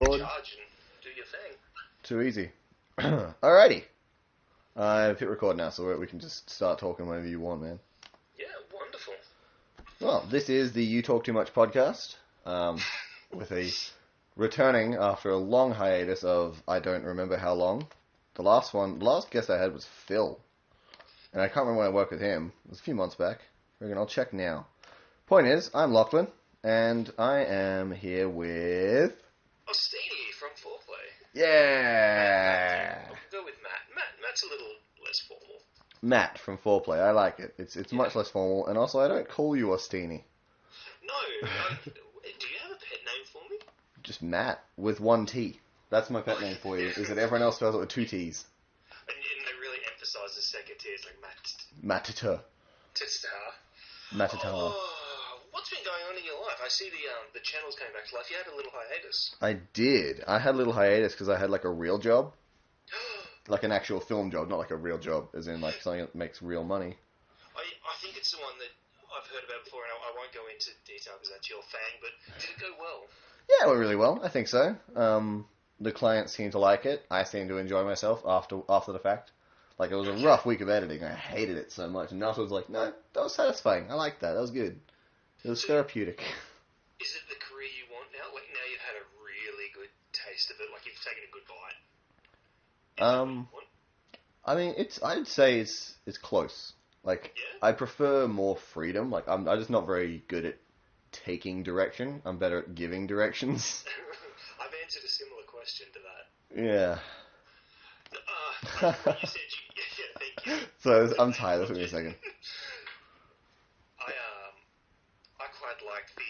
record. Charge and do your thing. Too easy. Alrighty. I've hit record now, so we can just start talking whenever you want, man. Yeah, wonderful. Well, this is the You Talk Too Much podcast, with a returning after a long hiatus of I don't remember how long. The last guest I had was Phil, and I can't remember when I worked with him. It was a few months back. I'll check now. Point is, I'm Lachlan, and I am here with... Ostini from Foreplay. Yeah! I'll go with Matt. Matt's a little less formal. Matt from Foreplay. I like it. It's much less formal, and also I don't call you Ostini. No. Do you have a pet name for me? Just Matt with one T. That's my pet name for you. Is that everyone else spells it with two T's? And they really emphasise the second T. It's like Matt. Matata. Matata. Oh, what's been going on in your life? I see the channel's coming back to life. You had a little hiatus. I did. I had a little hiatus because I had like a real job. Like an actual film job, not like a real job, as in like something that makes real money. I think it's the one that I've heard about before, and I won't go into detail because that's your thing, but did it go well? Yeah, it went really well. I think so. The clients seemed to like it. I seemed to enjoy myself after the fact. Like, it was a rough week of editing. I hated it so much. And Nata was like, no, that was satisfying. I liked that. That was good. It was therapeutic. Is it the career you want now? Like, now you've had a really good taste of it, like you've taken a good bite. I mean, I'd say it's close. Like, yeah? I prefer more freedom. Like, I'm just not very good at taking direction. I'm better at giving directions. I've answered a similar question to that. Yeah. You said yeah, thank you. So I'm tired. That took me a second. I quite like the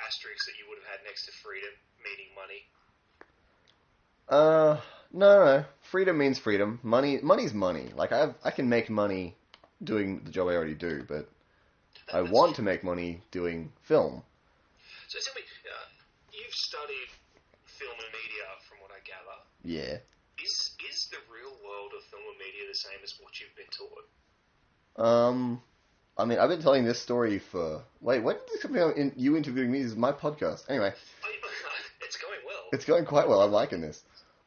asterisk that you would have had next to freedom, meaning money. No. Freedom means freedom. Money's money. Like, I can make money doing the job I already do, but I want to make money doing film. So tell me, you've studied film and media, from what I gather. Yeah. Is the real world of film and media the same as what you've been taught? I mean, I've been telling this story for... Wait, when did this come out? You interviewing me? This is my podcast. Anyway. It's going well. It's going quite well. I'm liking this.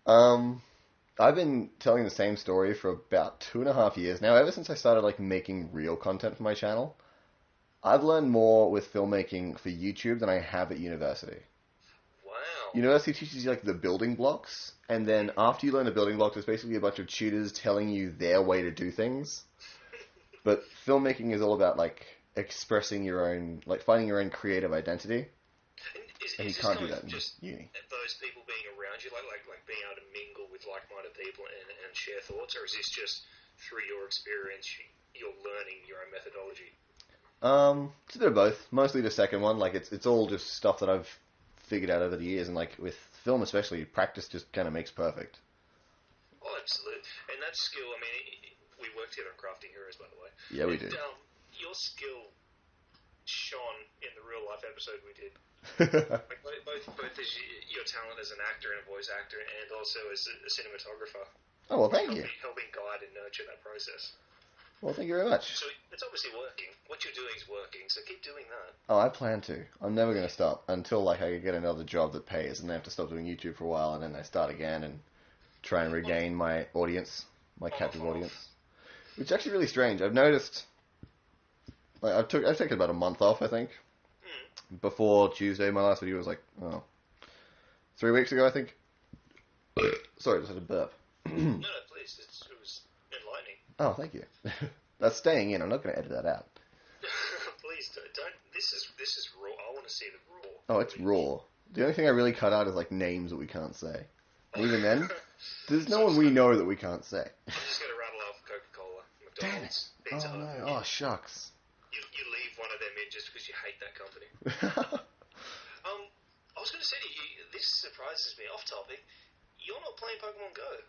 I've been telling the same story for about 2.5 years now, ever since I started, like, making real content for my channel. I've learned more with filmmaking for YouTube than I have at university. Wow. University teaches you, like, the building blocks, and then after you learn the building blocks, there's basically a bunch of tutors telling you their way to do things. But filmmaking is all about, like, expressing your own, like, finding your own creative identity. And you can't do that in uni. Those people being around you, like being able to mingle with like-minded people and share thoughts, or is this just through your experience, you're learning your own methodology? It's a bit of both. Mostly the second one. Like, it's all just stuff that I've figured out over the years, and like with film especially, practice just kind of makes perfect. Oh, absolutely. And that skill, I mean, we worked together on Crafting Heroes, by the way. Yeah, we did. Your skill shone in the real life episode we did. Like both as your talent as an actor and a voice actor, and also as a cinematographer. Oh, well, thank you. Helping guide and nurture that process. Well, thank you very much. So it's obviously working. What you're doing is working, so keep doing that. Oh, I plan to. I'm never going to stop until like I get another job that pays, and then I have to stop doing YouTube for a while, and then I start again and try and regain my audience, my captive audience. Which is actually really strange. I've noticed. Like, I've taken about a month off, I think. Before Tuesday, my last video was like, 3 weeks ago, I think. Sorry, I just had a burp. No, please. It was enlightening. Oh, thank you. That's staying in. I'm not going to edit that out. Please don't. This is raw. I want to see the raw. Oh, it's raw. The only thing I really cut out is like names that we can't say. And even then, there's no one we know that we can't say. I'm just going to rattle off Coca-Cola, Damn McDonald's, it. Pizza Oh, Hut. no. Oh, shucks. You leave one of them in just because you hate that company. I was going to say to you, this surprises me. Off topic, you're not playing Pokemon Go.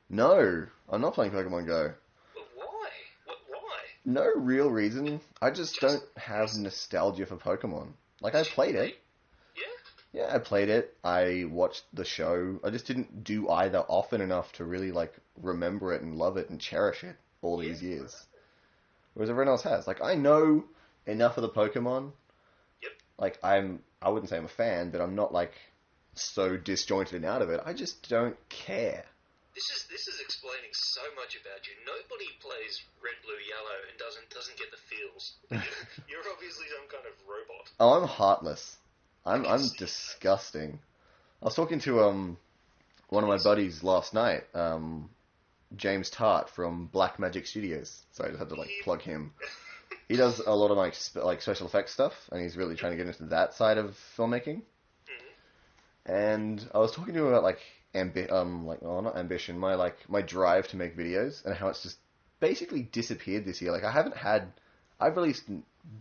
No, I'm not playing Pokemon Go. But why? Why? No real reason. I just don't have nostalgia for Pokemon. Like, I played it. Yeah? Yeah, I played it. I watched the show. I just didn't do either often enough to really, like, remember it and love it and cherish it all these years. Whereas everyone else has. Like, I know enough of the Pokemon. Yep. Like, I wouldn't say I'm a fan, but I'm not, like, so disjointed and out of it. I just don't care. This is explaining so much about you. Nobody plays red, blue, yellow and doesn't get the feels. You're obviously some kind of robot. Oh, I'm heartless. I'm disgusting. I was talking to one of my buddies last night, James Tart from Black Magic Studios. So I just had to plug him. He does a lot of like special effects stuff, and he's really trying to get into that side of filmmaking. Mm-hmm. And I was talking to him about not ambition, my drive to make videos, and how it's just basically disappeared this year. Like I've released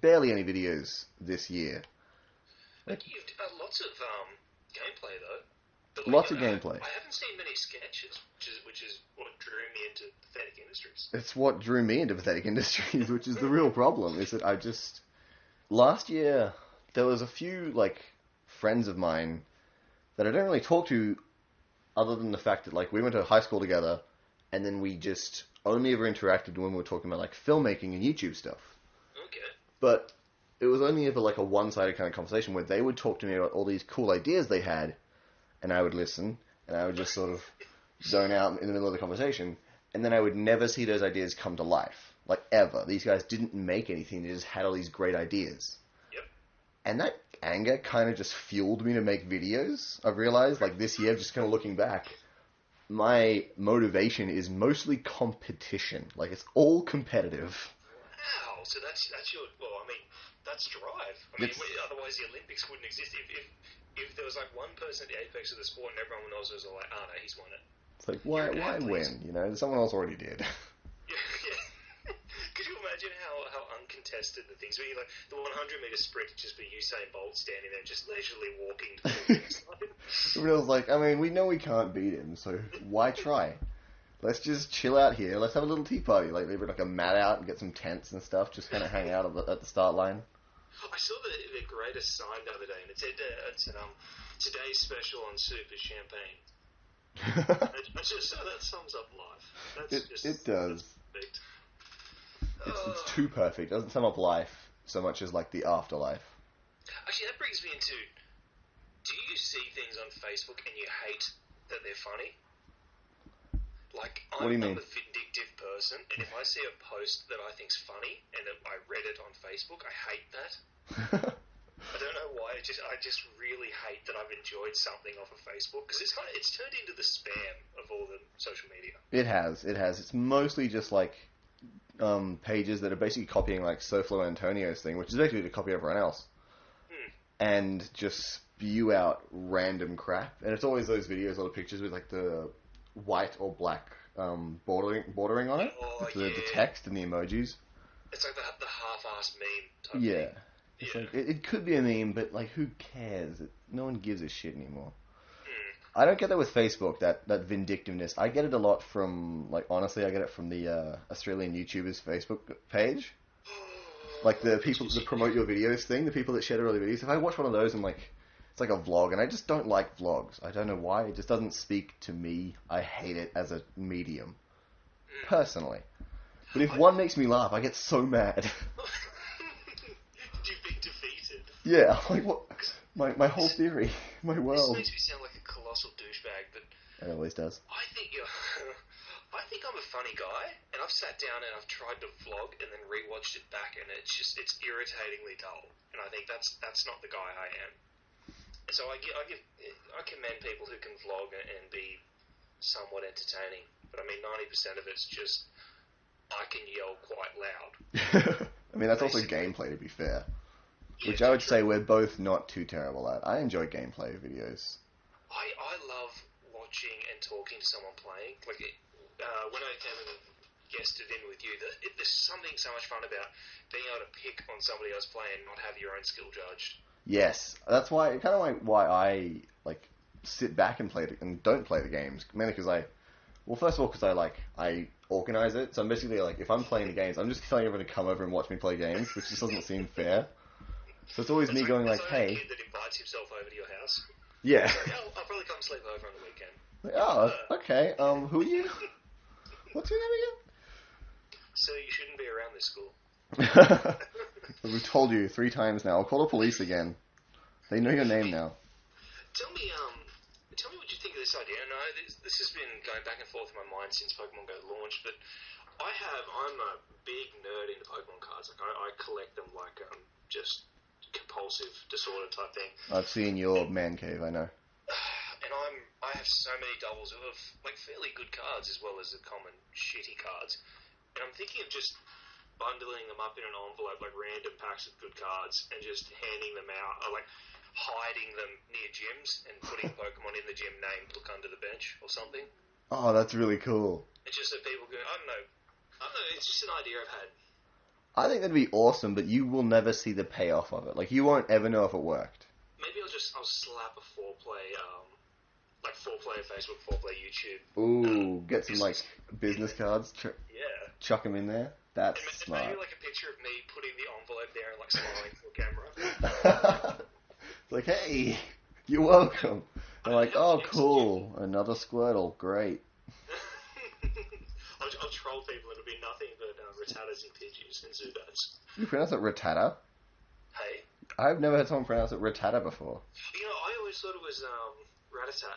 barely any videos this year. But you've lots of gameplay though. But lots of gameplay. I haven't seen many sketches, which is what drew me into Pathetic Industries. It's what drew me into Pathetic Industries, which is the real problem. Is that last year there was a few friends of mine that I don't really talk to, other than the fact that we went to high school together, and then we just only ever interacted when we were talking about filmmaking and YouTube stuff. Okay. But it was only ever a one-sided kind of conversation where they would talk to me about all these cool ideas they had, and I would listen, and I would just sort of zone out in the middle of the conversation, and then I would never see those ideas come to life. Ever. These guys didn't make anything, they just had all these great ideas. Yep. And that anger kind of just fueled me to make videos. I've realized, this year, just kind of looking back, my motivation is mostly competition. It's all competitive. Wow, so that's your, that's drive. Otherwise the Olympics wouldn't exist. If there was one person at the apex of the sport and everyone else was all oh no, he's won it. It's why win? Someone else already did. Yeah. Could you imagine how uncontested the things were? The 100-meter sprint would just be Usain Bolt standing there just leisurely walking to the finish line. Everyone was we know we can't beat him, so why try? Let's just chill out here. Let's have a little tea party. Leave a mat out and get some tents and stuff. Just kind of hang out at the start line. I saw the greatest sign the other day, and it said today's special on soup is champagne. That sums up life. It does. Perfect. It's too perfect. It doesn't sum up life so much as the afterlife. Actually, that brings me into: do you see things on Facebook and you hate that they're funny? What do you mean? I'm a vindictive person, and if I see a post that I think's funny and I read it on Facebook, I hate that. I don't know why. I just really hate that I've enjoyed something off of Facebook, because it's turned into the spam of all the social media. It has. It's mostly just pages that are basically copying Soflo Antonio's thing, which is basically to copy everyone else, and just spew out random crap. And it's always those videos or the pictures with the white or black bordering on it, the text and the emojis. It's the half-assed meme type thing. It's it could be a meme, but who cares? No one gives a shit anymore. I don't get that with Facebook, that vindictiveness. I get it a lot from, honestly, I get it from the Australian YouTubers Facebook page. The people that promote your videos thing, the people that share their early videos. If I watch one of those and it's like a vlog, and I just don't like vlogs. I don't know why. It just doesn't speak to me. I hate it as a medium, personally. But if one makes me laugh, I get so mad. You've been defeated. Yeah, what? My whole theory, my world. This makes me sound like a colossal douchebag, but It always does. I think I'm a funny guy, and I've sat down and I've tried to vlog and then rewatched it back, and it's irritatingly dull. And I think that's not the guy I am. And so I commend people who can vlog and be somewhat entertaining. But 90% of it's just I can yell quite loud. That's also gameplay, to be fair. Which I would say we're both not too terrible at. I enjoy gameplay videos. I love watching and talking to someone playing. When I came and guested in with you, there's something so much fun about being able to pick on somebody else playing and not have your own skill judged. Yes, that's why why I sit back and and don't play the games. Mainly because first of all, because I organize it. So I'm basically if I'm playing the games, I'm just telling everyone to come over and watch me play games, which just doesn't seem fair. So it's always me going hey. A kid that invites himself over to your house. Yeah. I'll probably come sleep over on the weekend. Okay. Who are you? What's your name again? So you shouldn't be around this school. We've told you 3 times now. I'll call the police again. They know your name now. Tell me, this idea. No, this has been going back and forth in my mind since Pokemon Go launched, but I'm a big nerd into Pokemon cards. Like, I collect them like just compulsive disorder type thing. I've seen your man cave, I know. And I have so many doubles of like fairly good cards as well as the common shitty cards. And I'm thinking of just bundling them up in an envelope, like random packs of good cards, and just handing them out, or like hiding them near gyms and putting Pokemon in the gym named Look Under the Bench or something. Oh, that's really cool. It's just so people go, I don't know, it's just an idea I've had. I think that'd be awesome, but you will never see the payoff of it. Like, you won't ever know if it worked. Maybe I'll slap a 4-play, like 4-player Facebook, 4-player YouTube. Ooh, get some, like, business cards. Yeah. Chuck them in there. That's and smart. Maybe, like, a picture of me putting the envelope there and, like, smiling to the camera. It's like, hey, you're welcome. I'm like, oh, cool. Another Squirtle. Great. I'll troll people. It'll be nothing but Rattatas and Pidgeys and Zubats. You pronounce it Rattata? Hey? I've never heard someone pronounce it Rattata before. You know, I always thought it was Rattata.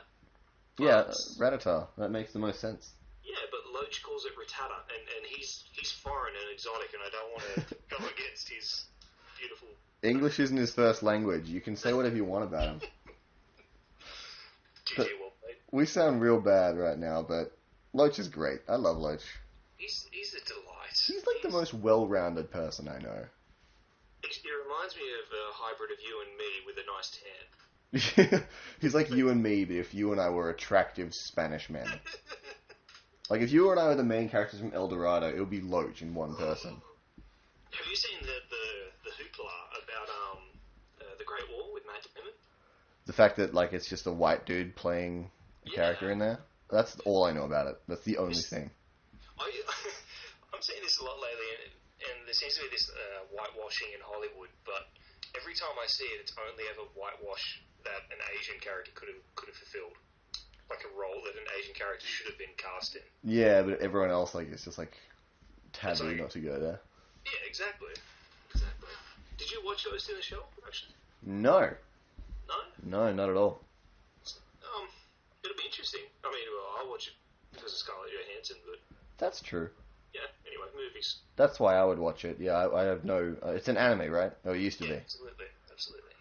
Yeah, Rattata. That makes the most sense. Yeah, but Loach calls it Rattata, and he's foreign and exotic, and I don't want to go against his beautiful... English isn't his first language. You can say whatever you want about him. GG, well played. We sound real bad right now, but Loach is great. I love Loach. He's a delight. He's like the most well-rounded person I know. It reminds me of a hybrid of you and me with a nice tan. He's like you and me, but if you and I were attractive Spanish men. Like, if you and I were the main characters from El Dorado, it would be Loach in one person. Have you seen the hoopla about the Great Wall with Matt Damon? The fact that, like, it's just a white dude playing a character in there? That's all I know about it. That's the only thing. I'm seeing this a lot lately, and there seems to be this whitewashing in Hollywood, but every time I see it, it's only ever whitewash that an Asian character could have fulfilled. Like a role that an Asian character should have been cast in. Yeah, but everyone else, like, it's just, like, taboo not to go there. Yeah, exactly. Did you watch Ghost in the Shell, actually? No. No? No, not at all. It'll be interesting. I mean, well, I'll watch it because of Scarlett Johansson, but... That's true. Yeah, anyway, movies. That's why I would watch it. Yeah, I have no... it's an anime, right? Oh, it used to be. Absolutely.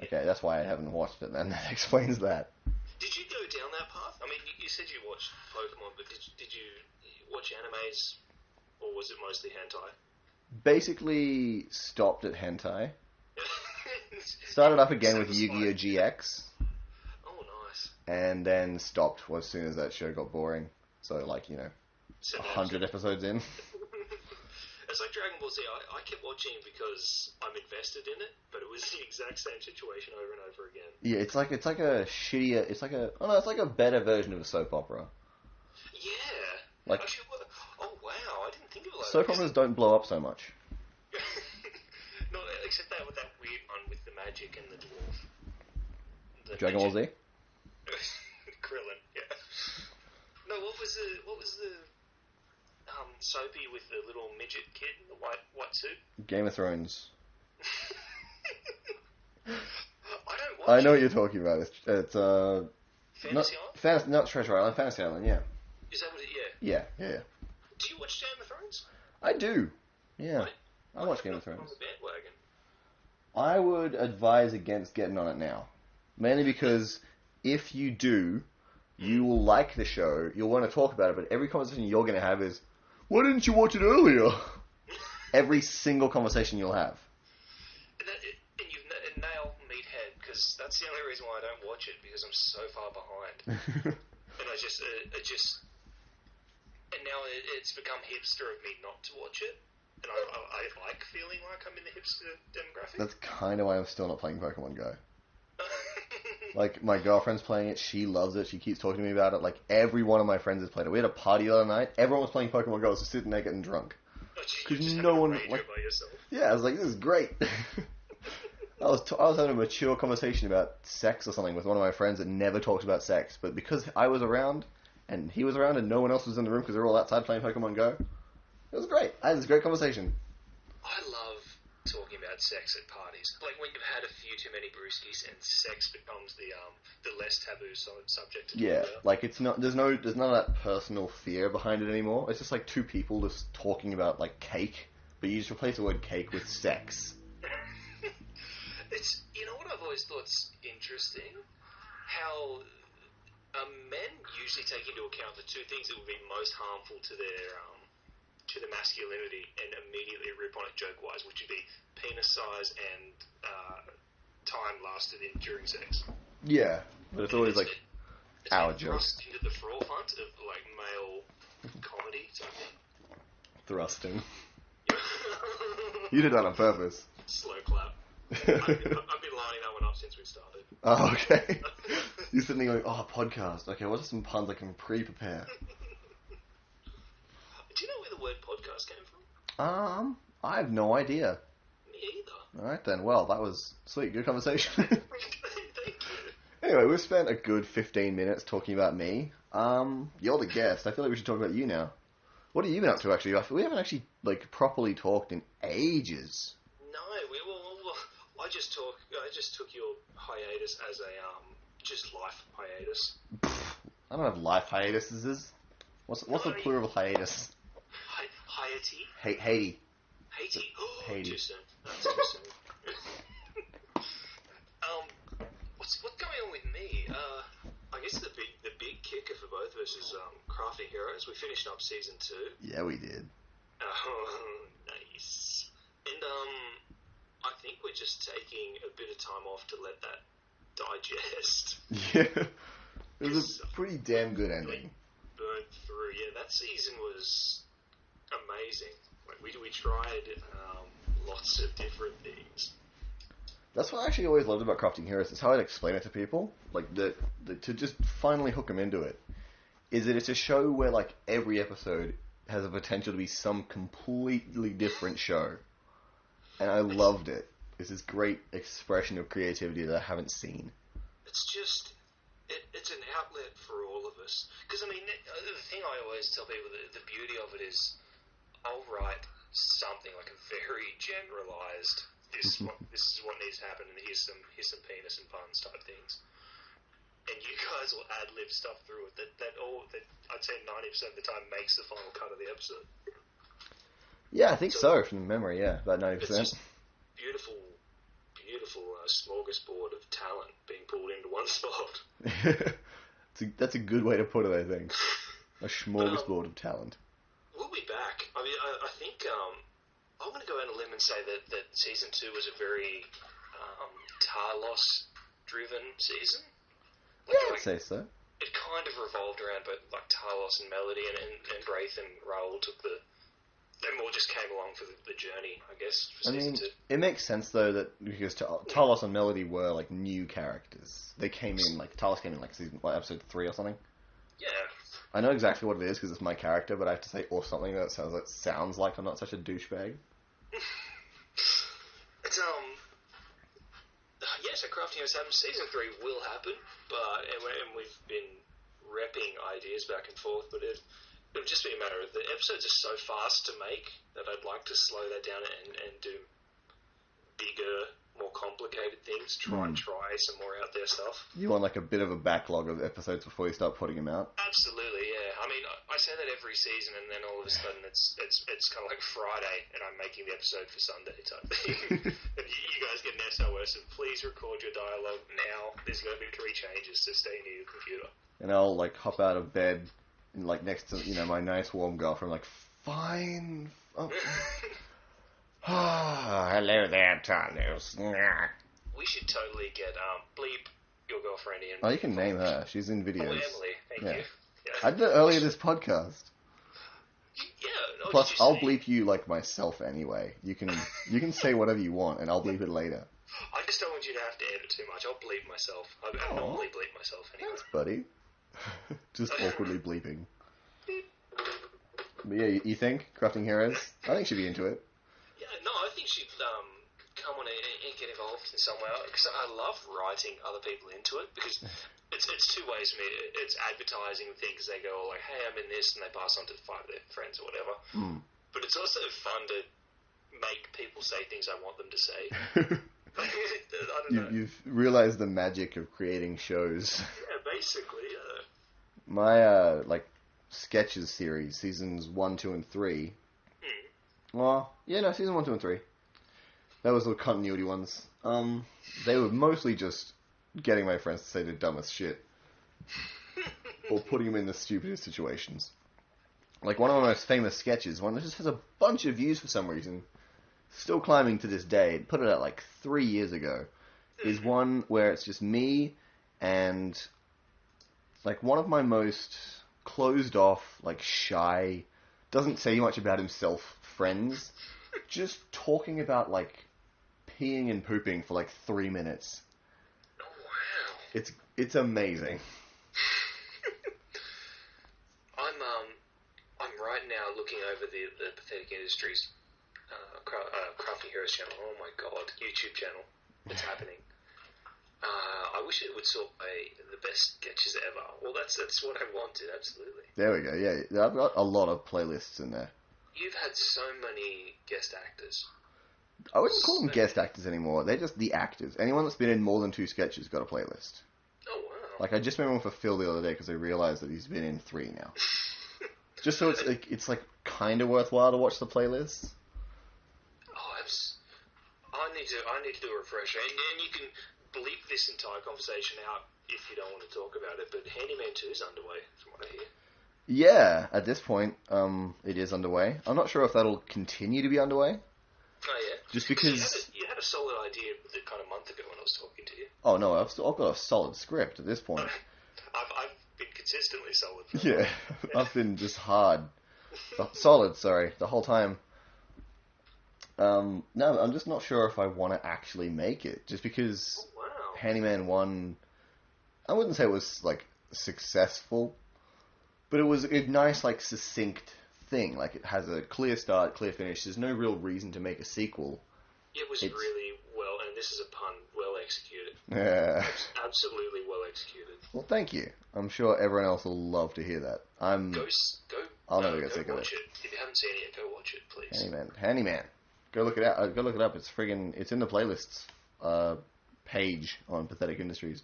Yeah. Okay, that's why I haven't watched it then. That explains that. Did you go down that path? I mean, you said you watched Pokemon, but did you watch animes, or was it mostly hentai? Basically stopped at hentai. Started up again with Yu-Gi-Oh! GX. Oh, nice. And then stopped as soon as that show got boring. So, like, 100 episodes in. It's like Dragon Ball Z. I kept watching because I'm invested in it, but it was the exact same situation over and over again. Yeah, it's like a shittier... It's like a better version of a soap opera. Yeah. Like... Actually, oh, wow. I didn't think of it like that. Soap operas don't blow up so much. No, except that with that weird one with the magic and the dwarf. Dragon Ball Z? Krillin, yeah. No, what was the soapy with the little midget kid in the white suit? Game of Thrones. I know what you're talking about. It's Fantasy Island? Not Treasure Island, Fantasy Island, yeah. Is that what it, yeah? Yeah. Do you watch Game of Thrones? I do. Yeah. Right. I watch Game of Thrones. On the bandwagon. I would advise against getting on it now. Mainly because if you do, you will like the show, you'll want to talk about it, but every conversation you're going to have is, why didn't you watch it earlier? Every single conversation you'll have. And you've nailed meathead, because that's the only reason why I don't watch it, because I'm so far behind. And I just, and now it's become hipster of me not to watch it. And I like feeling like I'm in the hipster demographic. That's kind of why I'm still not playing Pokemon Go. Like, my girlfriend's playing it, she loves it, she keeps talking to me about it, like, every one of my friends has played it. We had a party the other night, everyone was playing Pokemon Go, I was just sitting there getting drunk. Because no one... Like, by yourself. Yeah, I was like, this is great. I was having a mature conversation about sex or something with one of my friends that never talked about sex, but because I was around, and he was around, and no one else was in the room because they were all outside playing Pokemon Go, it was great. I had this great conversation. I love talking about sex at parties. Like when you've had a few too many brewskis and sex becomes the less taboo subject to talk about. Like it's not. There's none of that personal fear behind it anymore. It's just like two people just talking about like cake, but you just replace the word cake with sex. It's what I've always thought's interesting, how men usually take into account the two things that would be most harmful to their masculinity and immediately rip on it joke-wise, which would be penis size and time lasted during sex. Yeah, but it's always like our joke. Thrust into the forefront of like male comedy type thing. Thrusting. You did that on purpose. Slow clap. I've been lining that one up since we started. Oh, okay. You're sitting there going, oh, podcast. Okay, what are some puns I can pre-prepare? Do you know where the word podcast came from? I have no idea. Me either. Alright then, well, that was sweet. Good conversation. Thank you. Anyway, we've spent a good 15 minutes talking about me. You're the guest. I feel like we should talk about you now. What have you been up to, actually? We haven't actually, like, properly talked in ages. No, I just took your hiatus as a just life hiatus. I don't have life hiatuses. What's the plural of hiatus? Hiaty. Haiti. Haiti. Oh, Haiti. too soon. That's too soon. What's going on with me? I guess the big kicker for both of us is Crafting Heroes. We finished up season 2. Yeah, we did. Oh, nice. And I think we're just taking a bit of time off to let that digest. Yeah. It was a pretty damn good ending. Burned through. Yeah, that season was amazing. Like we tried lots of different things. That's what I actually always loved about Crafting Heroes. It's how I'd explain it to people. Like, to just finally hook them into it. Is that it's a show where, like, every episode has the potential to be some completely different show. And I loved it. It's this great expression of creativity that I haven't seen. It's just... It's an outlet for all of us. Because, I mean, the thing I always tell people, the beauty of it is I'll write something like a very generalised... This is what needs to happen, and here's some penis and puns type things. And you guys will ad-lib stuff through it that I'd say 90% of the time makes the final cut of the episode. Yeah, I think so from memory. Yeah, about 90%. It's just beautiful smorgasbord of talent being pulled into one spot. That's a good way to put it. I think a smorgasbord of talent. We'll be back. I mean, I think. I'm going to go out on a limb and say that season 2 was a very Talos-driven season. Yeah, I'd say so. It kind of revolved around both like Talos and Melody, and Braith and Raoul they more just came along for the journey, I guess, for season 2. It makes sense, though, that because Talos and Melody were, like, new characters. They came in, like, Talos came in, like, episode 3 or something. Yeah. I know exactly what it is, because it's my character, but I have to say, or something that sounds like I'm not such a douchebag. It's, so Crafting Heroes happens. Season 3 will happen, and we've been repping ideas back and forth, but it'll just be a matter of the episodes are so fast to make that I'd like to slow that down and do bigger, more complicated things. Try some more out there stuff. You want like a bit of a backlog of episodes before you start putting them out? Absolutely, yeah. I mean, I say that every season, and then all of a sudden it's kind of like Friday, and I'm making the episode for Sunday type thing. And you guys get an SOS of please record your dialogue now. There's going to be 3 changes, so stay near your computer. And I'll like hop out of bed, and like next to my nice warm girlfriend, like fine. Oh. Hello there, Talos. We should totally get Bleep, your girlfriend, in. Oh, you can name her. She's in videos. Oh, Emily. Thank you. Yeah. I did it earlier this podcast. Yeah. No, Plus, I'll bleep you like myself anyway. You can say whatever you want, and I'll bleep it later. I just don't want you to have to edit too much. I'll bleep myself. I normally bleep myself anyway. Thanks, buddy. Just awkwardly bleeping. But yeah, you think Crafting Heroes? I think she'd be into it. Yeah, no, I think she'd come on and get involved in some way, because I love writing other people into it, because it's 2 ways for me. It's advertising things. They go like, hey, I'm in this, and they pass on to 5 of their friends or whatever. But it's also fun to make people say things I want them to say. I don't know. You've realized the magic of creating shows. Yeah, basically, yeah. My, sketches series, seasons 1, 2, and 3. Well, yeah, no, season 1, 2, and 3. That was the continuity ones. They were mostly just getting my friends to say the dumbest shit. Or putting them in the stupidest situations. Like, one of my most famous sketches, one that just has a bunch of views for some reason, still climbing to this day, put it out 3 years ago, is one where it's just me and, one of my most closed off, shy, doesn't say much about himself friends, just talking about, peeing and pooping for, 3 minutes. Oh, wow. It's amazing. I'm right now looking over the Pathetic Industries Crafting Heroes channel. Oh my god, YouTube channel. What's happening? I wish it would sort by the best sketches ever. Well, that's what I wanted, absolutely. There we go, yeah. I've got a lot of playlists in there. You've had so many guest actors. I wouldn't call them guest actors anymore. They're just the actors. Anyone that's been in more than 2 sketches got a playlist. Oh, wow. I just made one for Phil the other day because I realized that he's been in 3 now. Just so it's kind of worthwhile to watch the playlist. I need to do a refresher, and you can bleep this entire conversation out if you don't want to talk about it. But Handyman 2 is underway, from what I hear. Yeah, at this point, it is underway. I'm not sure if that'll continue to be underway. Oh yeah. Just because you had a solid idea a kind of month ago when I was talking to you. Oh no, I've got a solid script at this point. I've been consistently solid. Yeah, I've been just solid. Sorry, the whole time. No, I'm just not sure if I want to actually make it, just because Handyman 1, I wouldn't say it was successful, but it was a nice succinct thing. It has a clear start, clear finish. There's no real reason to make a sequel. It was really well, and this is a pun, well executed. Yeah. Absolutely well executed. Well, thank you. I'm sure everyone else will love to hear that. I'll never get sick of it. If you haven't seen it, go watch it, please. Handyman. Go look it out. Go look it up. It's in the playlists page on Pathetic Industries.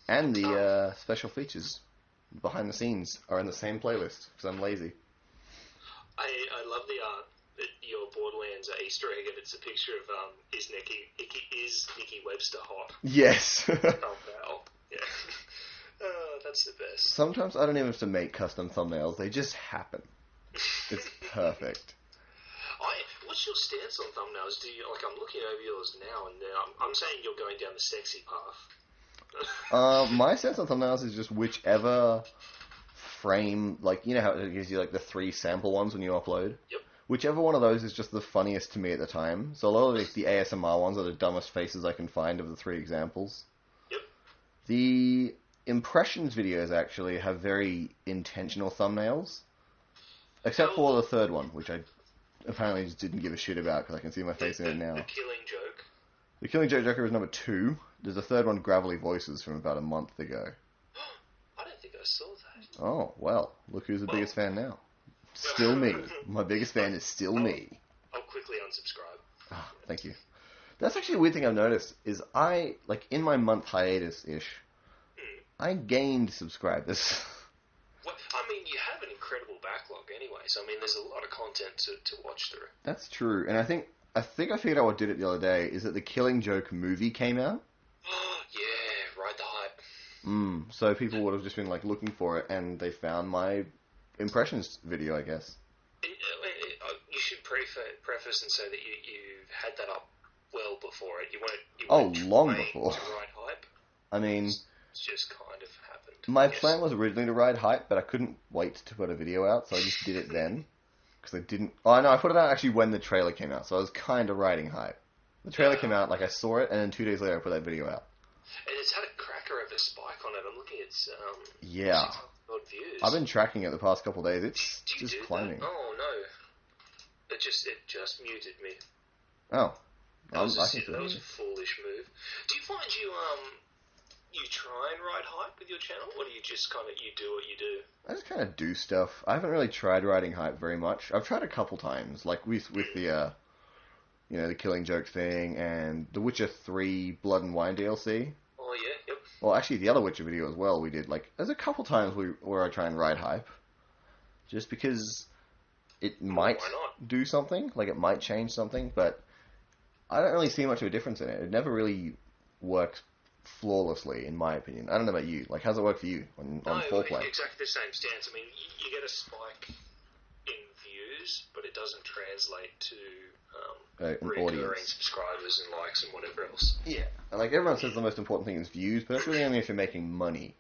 And the special features behind the scenes are in the same playlist, because I'm lazy. I love that your Borderlands Easter egg, and it's a picture of is Nikki Webster hot? Yes. Thumbnail. Yeah. That's the best. Sometimes I don't even have to make custom thumbnails. They just happen. It's perfect. What's your stance on thumbnails? Do you I'm looking over yours now, and I'm saying you're going down the sexy path. My stance on thumbnails is just whichever frame, you know how it gives you the 3 sample ones when you upload? Yep. Whichever one of those is just the funniest to me at the time. So a lot of the ASMR ones are the dumbest faces I can find of the 3 examples. Yep. The impressions videos actually have very intentional thumbnails. Except for the 3rd one, which I apparently just didn't give a shit about because I can see my face in it now. The Killing Joke. The Killing Joke Joker is number 2. There's a 3rd one, Gravelly Voices, from about a month ago. I don't think I saw that. Oh, well, look who's the biggest fan now. Still me. My biggest fan is still me. I'll quickly unsubscribe. Oh, thank you. That's actually a weird thing I've noticed, is I, in my month hiatus-ish, I gained subscribers. Well, you have an incredible backlog anyway, so there's a lot of content to watch through. That's true, and I think I figured out what did it the other day, is that the Killing Joke movie came out. Yeah, ride the hype. So people would have just been looking for it, and they found my impressions video, I guess. You should preface and say that you've had that up well before it. You weren't long before. To ride hype. It's just kind of happened. My plan was originally to ride hype, but I couldn't wait to put a video out, so I just did it then. Because I didn't... Oh, no, I put it out actually when the trailer came out, so I was kind of riding hype. The trailer came out, I saw it, and then 2 days later I put that video out. And it's had a cracker of a spike on it. I'm looking at... Yeah. 600 views. I've been tracking it the past couple of days. It's just climbing. That? Oh, no. It just muted me. Oh. That was a foolish move. Do you find you try and ride hype with your channel, or do you just you do what you do? I just do stuff. I haven't really tried riding hype very much. I've tried a couple times, with the You know, the Killing Joke thing, and The Witcher 3 Blood and Wine DLC. Oh, yeah, yep. Well, actually, the other Witcher video as well, we did, like, there's a couple times where I try and ride hype. Just because it might do something, like, it might change something, but I don't really see much of a difference in it. It never really works flawlessly, in my opinion. I don't know about you. Like, how's it work for you on foreplay? Exactly the same stance. I mean, you get a spike in views, but it doesn't translate to recurring subscribers and likes and whatever else. Yeah. And, like, everyone says the most important thing is views, but that's really only if you're making money.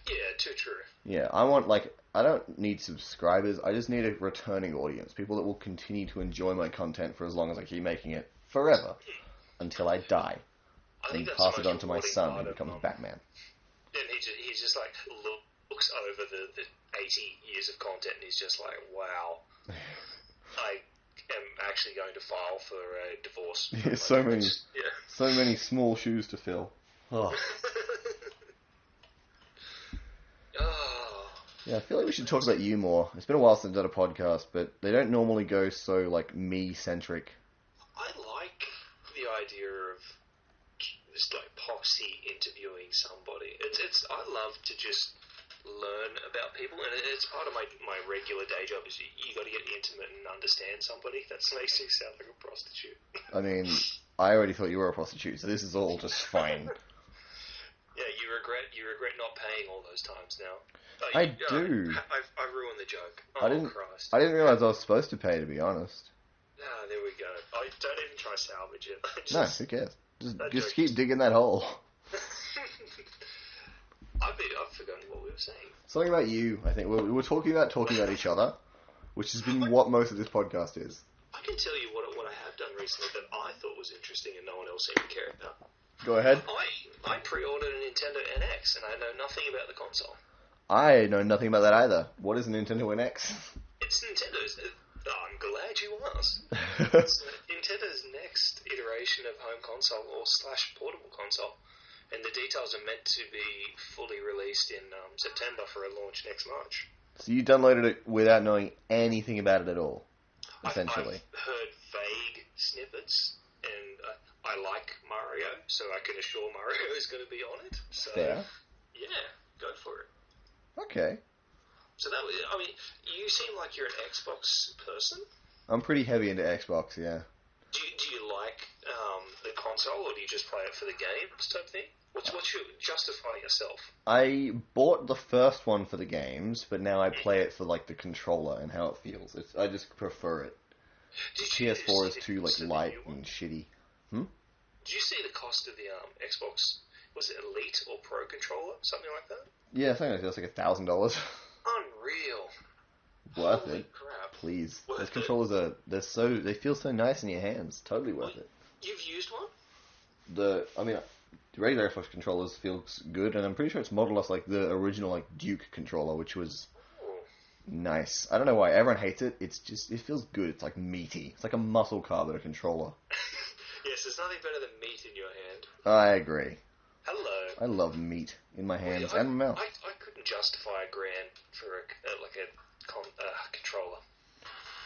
Yeah, too true. Yeah, I don't need subscribers. I just need a returning audience. People that will continue to enjoy my content for as long as I keep making it. Forever. Until I die. And pass it on to my son who becomes Batman. And he just like, looks over the 80 years of content and he's just like, wow. I am actually going to file for a divorce. Yeah, so many small shoes to fill. Oh. Yeah, I feel like we should talk about you more. It's been a while since I've done a podcast, but they don't normally go so, like, me-centric. I like the idea of just, like, posse interviewing somebody. I love to just learn about people, and it's part of my regular day job is you got to get intimate and understand somebody. That makes you sound like a prostitute. I mean, I already thought you were a prostitute, so this is all just fine. Yeah, you regret not paying all those times now. I do. I ruined the joke. I didn't realize I was supposed to pay, to be honest. Ah, there we go. I don't even try to salvage it. No, who cares? Just keep digging that hole. I've forgotten what we were saying. Something about you, I think. We were talking about each other, which has been what most of this podcast is. I can tell you what I have done recently that I thought was interesting and no one else seemed to care about. Go ahead. I pre-ordered a Nintendo NX and I know nothing about the console. I know nothing about that either. What is a Nintendo NX? It's Nintendo's... I'm glad you asked. It's Nintendo's next iteration of home console or / portable console. And the details are meant to be fully released in September for a launch next March. So you downloaded it without knowing anything about it at all, essentially? I've heard vague snippets, and I like Mario, so I can assure Mario is going to be on it. So, fair. Yeah, go for it. Okay. So that was, I mean, you seem like you're an Xbox person. I'm pretty heavy into Xbox, yeah. Do you like the console, or do you just play it for the games type thing? What's your justify yourself? I bought the first one for the games, but now I play it for like the controller and how it feels. I just prefer it. PS4 is too like light and shitty. Did you see the cost of the Xbox? Was it Elite or Pro controller, something like that? Yeah, I think it's like $1,000. Unreal. Worth Holy it. Crap. Please. Those controllers they feel so nice in your hands. Totally worth it. You've used one? The regular Xbox controllers feels good, and I'm pretty sure it's modeled off like the original like Duke controller, which was nice. I don't know why everyone hates it. It feels good. It's like meaty. It's like a muscle car but a controller. Yes, there's nothing better than meat in your hand. I agree. Hello. I love meat in my hands and my mouth. I couldn't justify $1,000 for a controller.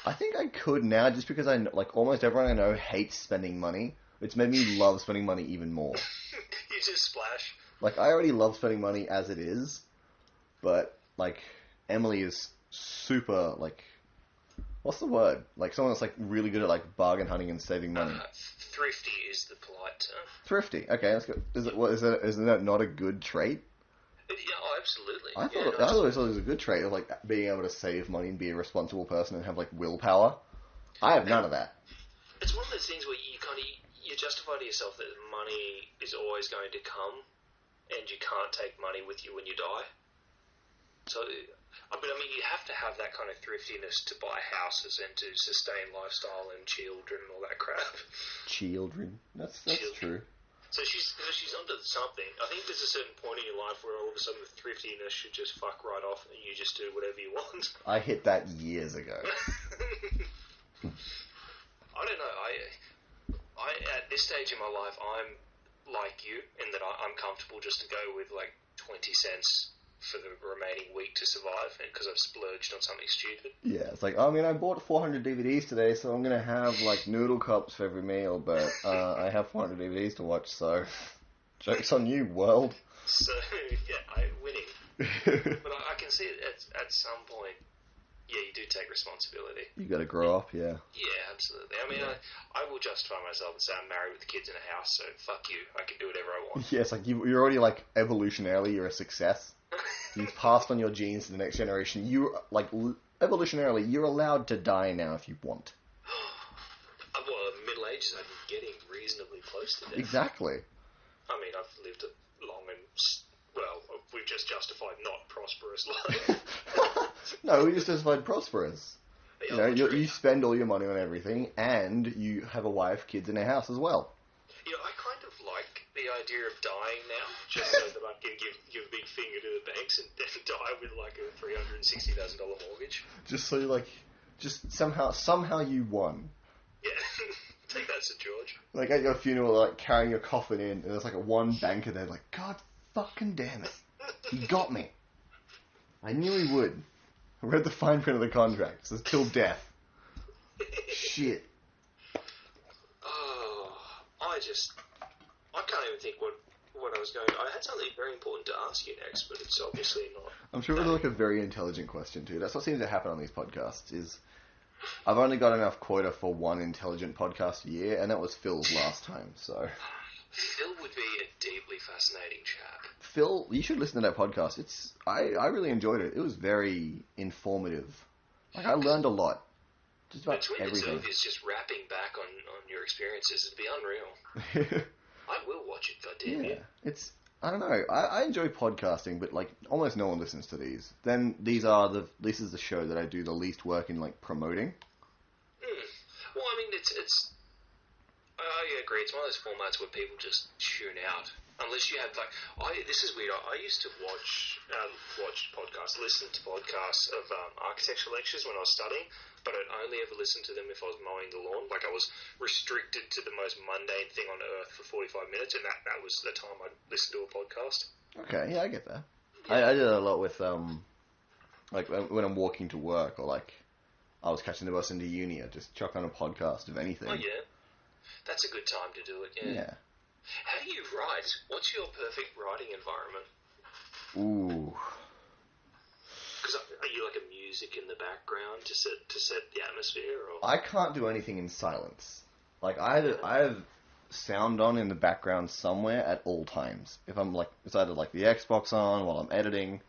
I think I could now, just because almost everyone I know hates spending money. It's made me love spending money even more. You just splash. Like, I already love spending money as it is, but, like, Emily is super, like, what's the word? Like, someone that's, like, really good at, like, bargain hunting and saving money. Thrifty is the polite term. Thrifty. Okay, that's good. Is that not a good trait? Yeah, absolutely. I thought it was a good trait of, like, being able to save money and be a responsible person and have, like, willpower. I have none of that. It's one of those things where you justify to yourself that money is always going to come, and you can't take money with you when you die. So, I mean, you have to have that kind of thriftiness to buy houses and to sustain lifestyle and children and all that crap. Children? That's true. So she's onto something. I think there's a certain point in your life where all of a sudden the thriftiness should just fuck right off and you just do whatever you want. I hit that years ago. I don't know. I at this stage in my life, I'm like you in that I'm comfortable just to go with like 20 cents for the remaining week to survive, because I've splurged on something stupid. Yeah, it's like, I mean, I bought 400 DVDs today, so I'm going to have, like, noodle cups for every meal, but I have 400 DVDs to watch, so joke's on you, world. So, yeah, I'm winning. But I can see it at some point, yeah, you do take responsibility. You got to grow up, yeah. Yeah, absolutely. I mean, yeah. I will justify myself and say I'm married with kids in a house, so fuck you. I can do whatever I want. Yeah, it's like you're already, like, evolutionarily, you're a success. You've passed on your genes to the next generation. You, like, evolutionarily, you're allowed to die now if you want. Well, middle ages, I'm getting reasonably close to death. Exactly. I mean, I've lived a long and, well, we've just justified not prosperous life. No, we just justified prosperous. You know, you spend all your money on everything, and you have a wife, kids, and a house as well. You know, I kind of like the idea of dying now, just so that I can give a big finger to the banks and then die with like a $360,000 mortgage. Just so you like, just somehow you won. Yeah, take that, St. George. Like at your funeral, like carrying your coffin in, and there's like a one banker there, like, God fucking damn it, he got me. I knew he would. I read the fine print of the contract. It says till death. Shit. Oh, I can't even think what I was going to... I had something very important to ask you next, but it's obviously not. I'm sure it was like a very intelligent question too. That's what seems to happen on these podcasts, is I've only got enough quota for one intelligent podcast a year, and that was Phil's last time, so... Phil would be a deeply fascinating chap. Phil, you should listen to that podcast. I really enjoyed it. It was very informative. Like, I learned a lot. Just about everything. Is just rapping back on your experiences. It'd be unreal. I will watch it, goddamn. Yeah, it's... I don't know. I enjoy podcasting, but, like, almost no one listens to these. Then this is the show that I do the least work in, like, promoting. Well, I mean, it's I agree. It's one of those formats where people just tune out. Unless you have, like... this is weird. I used to watch podcasts, listen to podcasts of architecture lectures when I was studying, but I'd only ever listen to them if I was mowing the lawn. Like, I was restricted to the most mundane thing on earth for 45 minutes, and that was the time I'd listen to a podcast. Okay, yeah, I get that. Yeah. I did that a lot with, like, when I'm walking to work, or, like, I was catching the bus into uni, I'd just chuck on a podcast of anything. Oh, yeah. That's a good time to do it, yeah. Yeah. How do you write? What's your perfect writing environment? Ooh. Because are you like a music in the background to set the atmosphere? Or? I can't do anything in silence. Like, I have sound on in the background somewhere at all times. If I'm like, it's either like the Xbox on while I'm editing,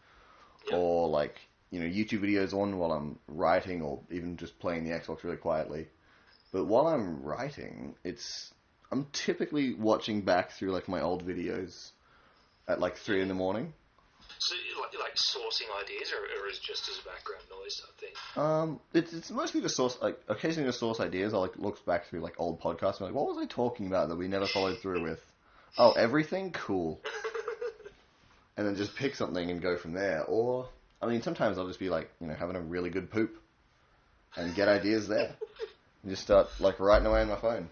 yep. or like, you know, YouTube videos on while I'm writing, or even just playing the Xbox really quietly. But while I'm writing, I'm typically watching back through like my old videos at like 3 a.m. So you like sourcing ideas, or is it just as a background noise type thing? It's mostly just source, like occasionally just source ideas. I'll like look back through like old podcasts and be like, what was I talking about that we never followed through with? Oh, everything? Cool. And then just pick something and go from there. Or, I mean, sometimes I'll just be like, you know, having a really good poop and get ideas there. And just start like writing away on my phone.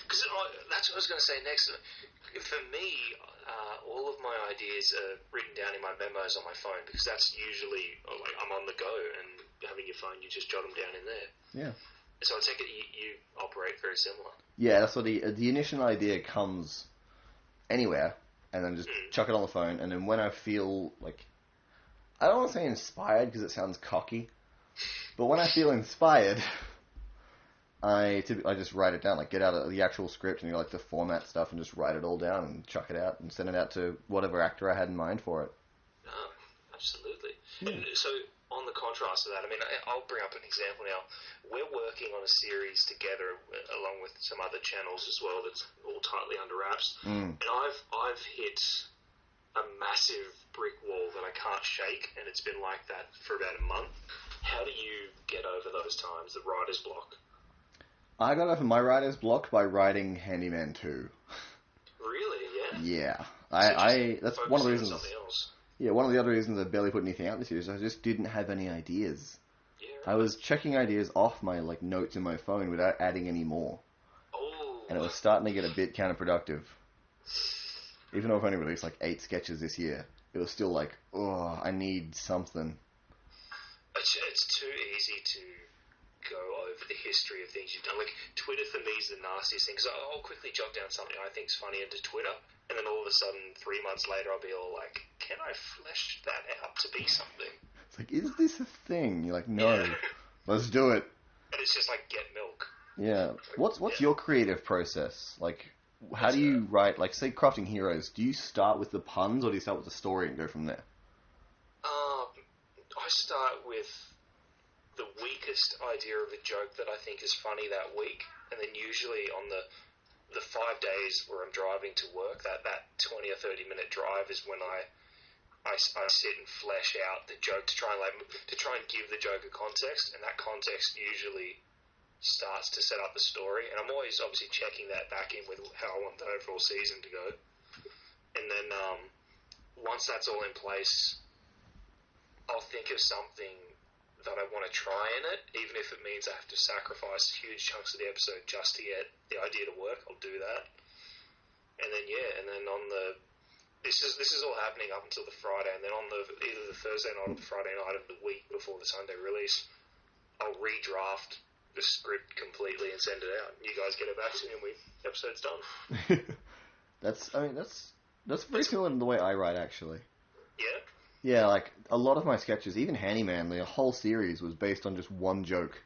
Because that's what I was going to say next. For me, all of my ideas are written down in my memos on my phone, because that's usually, like, I'm on the go, and having your phone, you just jot them down in there. Yeah. So I take it you operate very similar. Yeah, that's what the initial idea comes anywhere, and then just chuck it on the phone, and then when I feel like, I don't want to say inspired because it sounds cocky, but when I feel inspired, I just write it down, like get out the actual script and you like to format stuff and just write it all down and chuck it out and send it out to whatever actor I had in mind for it. Oh, absolutely. Yeah. And so on the contrast of that, I mean, I'll bring up an example now. We're working on a series together along with some other channels as well that's all tightly under wraps. And I've hit a massive brick wall that I can't shake, and it's been like that for about a month. How do you get over those times, the writer's block? I got over my writer's block by writing Handyman 2. Really? Yeah? Yeah. So that's one of the reasons. Something else. Yeah, one of the other reasons I barely put anything out this year is I just didn't have any ideas. Yeah, right. I was checking ideas off my like notes in my phone without adding any more. Oh. And it was starting to get a bit counterproductive. Even though I've only released like 8 sketches this year. it was still like, oh, I need something. It's too easy to go over the history of things you've done. Like, Twitter for me is the nastiest thing, because I'll quickly jot down something I think's funny into Twitter, and then all of a sudden, 3 months later, I'll be all like, can I flesh that out to be something? It's like, is this a thing? You're like, no, Yeah. let's do it. And it's just like, get milk. Yeah. What's your creative process? Like, how do you write, like, say, Crafting Heroes, do you start with the puns, or do you start with the story and go from there? I start with the weakest idea of a joke that I think is funny that week, and then usually on the 5 days where I'm driving to work, that 20 or 30 minute drive is when I sit and flesh out the joke to try and give the joke a context, and that context usually starts to set up the story, and I'm always obviously checking that back in with how I want the overall season to go, and then once that's all in place, I'll think of something that I want to try in it, even if it means I have to sacrifice huge chunks of the episode just to get the idea to work. I'll do that, and then on the this is all happening up until the Friday, and then on either the Thursday night or the Friday night of the week before the Sunday release, I'll redraft the script completely and send it out. You guys get it back to me, and episode's done. That's very similar to the way I write, actually. Yeah. Yeah, like, a lot of my sketches, even Handyman, the whole series was based on just one joke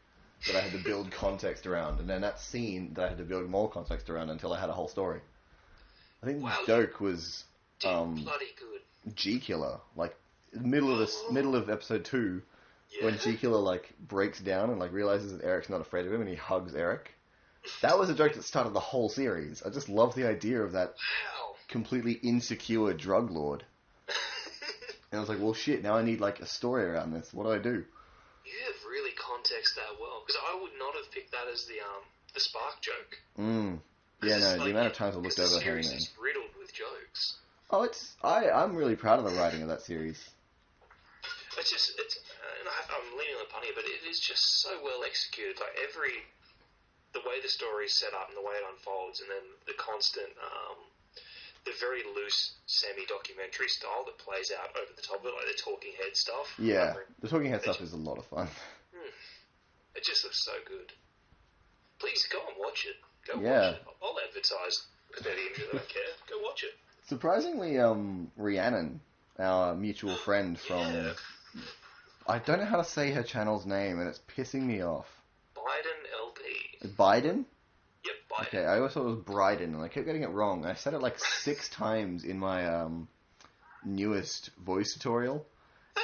that I had to build context around, and then that scene that I had to build more context around until I had a whole story. I think the joke was bloody good. G-Killer, like, middle of episode 2, when G-Killer, like, breaks down and, like, realizes that Eric's not afraid of him, and he hugs Eric. That was a joke that started the whole series. I just love the idea of that completely insecure drug lord. And I was like, well, shit, now I need, like, a story around this. What do I do? You have really context that well. Because I would not have picked that as the spark joke. Yeah, no, the amount of times I looked over Handyman. The series is riddled with jokes. Oh, I'm really proud of the writing of that series. And I'm leaning on the punny, but it is just so well executed. Like, the way the story is set up and the way it unfolds, and then the constant, the very loose semi-documentary style that plays out over the top of it, like the talking head stuff. Yeah, the talking head stuff is a lot of fun. It just looks so good. Please go and watch it. Go watch it. I'll advertise with any of you that I care. Go watch it. Surprisingly, Rhiannon, our mutual friend from... I don't know how to say her channel's name, and it's pissing me off. Biden LP. Biden? Yep, Biden. Okay, I always thought it was Bryden, and I kept getting it wrong. I said it like 6 times in my newest voice tutorial,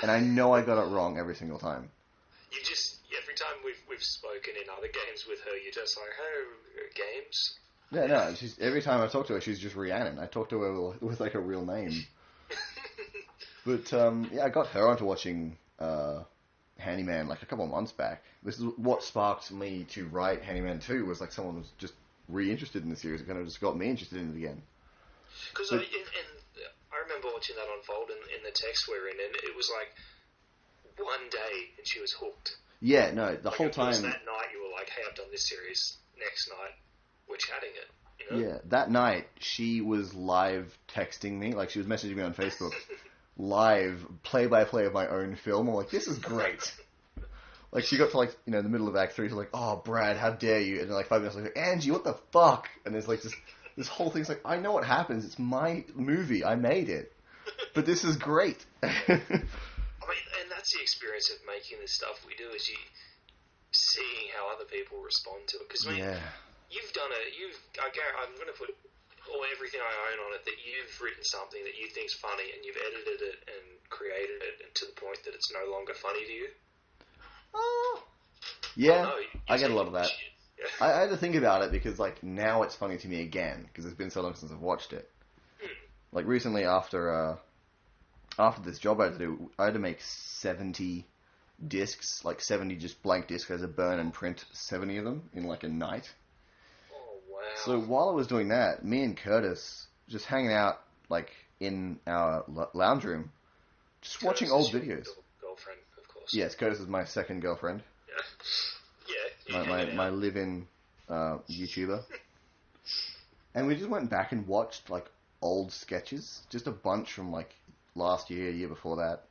and I know I got it wrong every single time. Every time we've spoken in other games with her, you're just like, oh, games? Yeah, no, every time I talk to her, she's just Rhiannon. I talk to her with like a real name. But, I got her onto watching Handyman like a couple of months back. This is what sparked me to write Handyman 2, was like someone was just re-interested in the series. It kind of just got me interested in it again. Because I remember watching that unfold in the text we're in, and it was like one day and she was hooked. Yeah, no, the whole time... that night you were like, hey, I've done this series. Next night, we're chatting it. You know? Yeah, that night she was live texting me, like she was messaging me on Facebook, live play-by-play of my own film. I'm like, this is great. Like, she got to, like, the middle of Act 3, she's like, oh, Brad, how dare you? And then, like, 5 minutes later, Angie, what the fuck? And there's, like, this whole thing's like, I know what happens. It's my movie. I made it. But this is great. I mean, and that's the experience of making the stuff we do, is you seeing how other people respond to it. Because, I mean, you've done it. I'm going to put everything I own on it, that you've written something that you think's funny, and you've edited it and created it to the point that it's no longer funny to you. Yeah, no, I get a lot of that. Yeah. I had to think about it because, like, now it's funny to me again because it's been so long since I've watched it. Like, recently after this job I had to do, I had to make 70 discs, like 70 just blank discs. I had to burn and print 70 of them in, like, a night. Oh, wow. So while I was doing that, me and Curtis just hanging out, like, in our lounge room, just Curtis watching old videos. Girlfriend, of course. Yes, Curtis is my second girlfriend. Yeah. My live-in YouTuber. And we just went back and watched, like, old sketches. Just a bunch from, like, last year before that,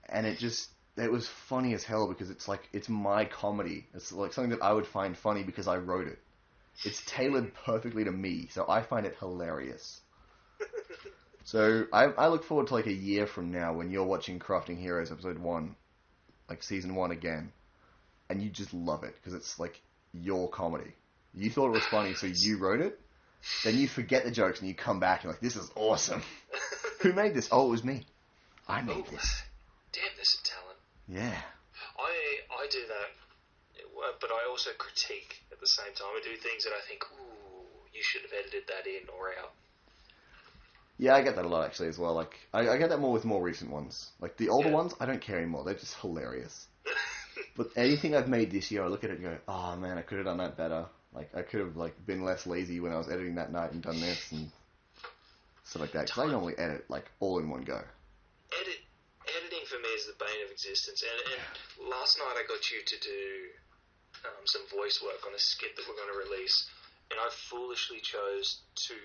and it was funny as hell because it's my comedy. It's like something that I would find funny because I wrote it. It's tailored perfectly to me, so I find it hilarious. So I look forward to like a year from now when you're watching Crafting Heroes episode 1, like season 1 again, and you just love it because it's like your comedy. You thought it was funny, so you wrote it. Then you forget the jokes and you come back and you're like, this is awesome. Who made this? Oh, it was me. I made this. Damn, there's some talent. Yeah. I do that, but I also critique at the same time. I do things that I think, ooh, you should have edited that in or out. Yeah, I get that a lot actually as well. Like I get that more with more recent ones. Like the older ones, I don't care anymore. They're just hilarious. But anything I've made this year, I look at it and go, oh man, I could have done that better. Like I could have like been less lazy when I was editing that night and done this and stuff like that. Because I normally edit like all in one go. Editing for me is the bane of existence. And last night I got you to do some voice work on a skit that we're going to release. And I foolishly chose to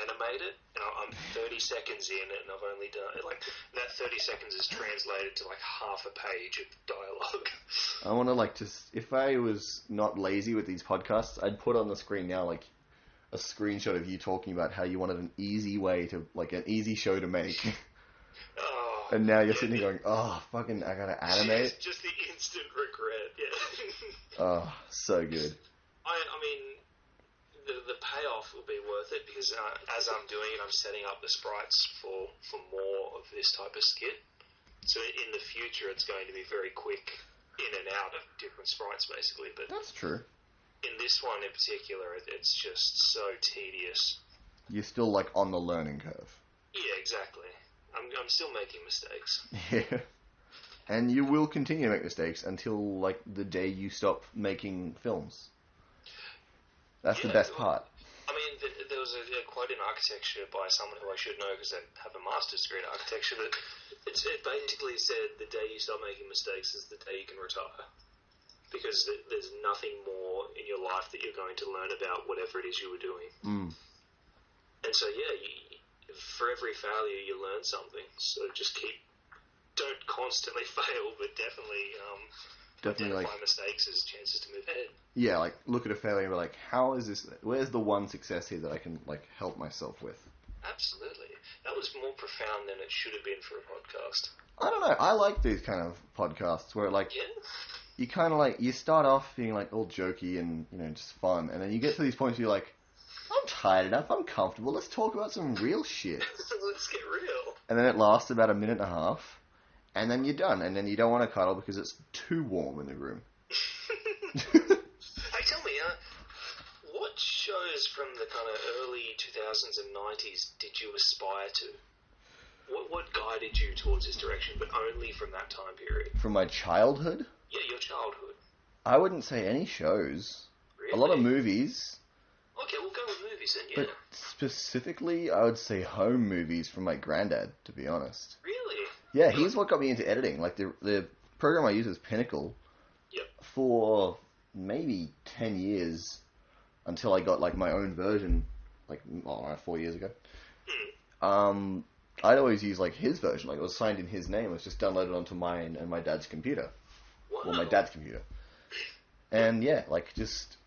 animate it, and I'm 30 seconds in, and I've only done, like, that 30 seconds is translated to, like, half a page of dialogue. I want to, like, if I was not lazy with these podcasts, I'd put on the screen now, like, a screenshot of you talking about how you wanted an easy way to, like, an easy show to make. Oh, and now you're sitting there going, oh, fucking, I gotta animate it. Just the instant regret, yeah. Oh, so good. I mean... The payoff will be worth it because as I'm doing it, I'm setting up the sprites for more of this type of skit. So in the future, it's going to be very quick in and out of different sprites, basically. But that's true. In this one in particular, it's just so tedious. You're still like on the learning curve. Yeah, exactly. I'm still making mistakes. Yeah. And you will continue to make mistakes until like the day you stop making films. That's the best part. I mean, there was a quote in architecture by someone who I should know because I have a master's degree in architecture that it basically said the day you start making mistakes is the day you can retire. Because there's nothing more in your life that you're going to learn about whatever it is you were doing. Mm. And so, for every failure you learn something. So just don't constantly fail, but definitely identify like mistakes as chances to move ahead. Yeah, like look at a failure and be like, how is this? Where's the one success here that I can like help myself with? Absolutely, that was more profound than it should have been for a podcast. I don't know. I like these kind of podcasts where like you kind of like you start off being like all jokey and just fun, and then you get to these points where you're like, I'm tired enough, I'm comfortable. Let's talk about some real shit. Let's get real. And then it lasts about a minute and a half. And then you're done, and then you don't want to cuddle because it's too warm in the room. Hey, tell me, what shows from the kind of early 2000s and 90s did you aspire to? What guided you towards this direction, but only from that time period? From my childhood? Yeah, your childhood. I wouldn't say any shows. Really? A lot of movies. Okay, we'll go with movies then, yeah. But specifically, I would say home movies from my granddad, to be honest. Really? Yeah, he's what got me into editing. Like, the program I use is Pinnacle. Yep. For maybe 10 years until I got, like, my own version, like, 4 years ago. I'd always use, like, his version. Like, it was signed in his name. It was just downloaded onto mine and my dad's computer. Wow. Well, my dad's computer. And, yeah, like, just...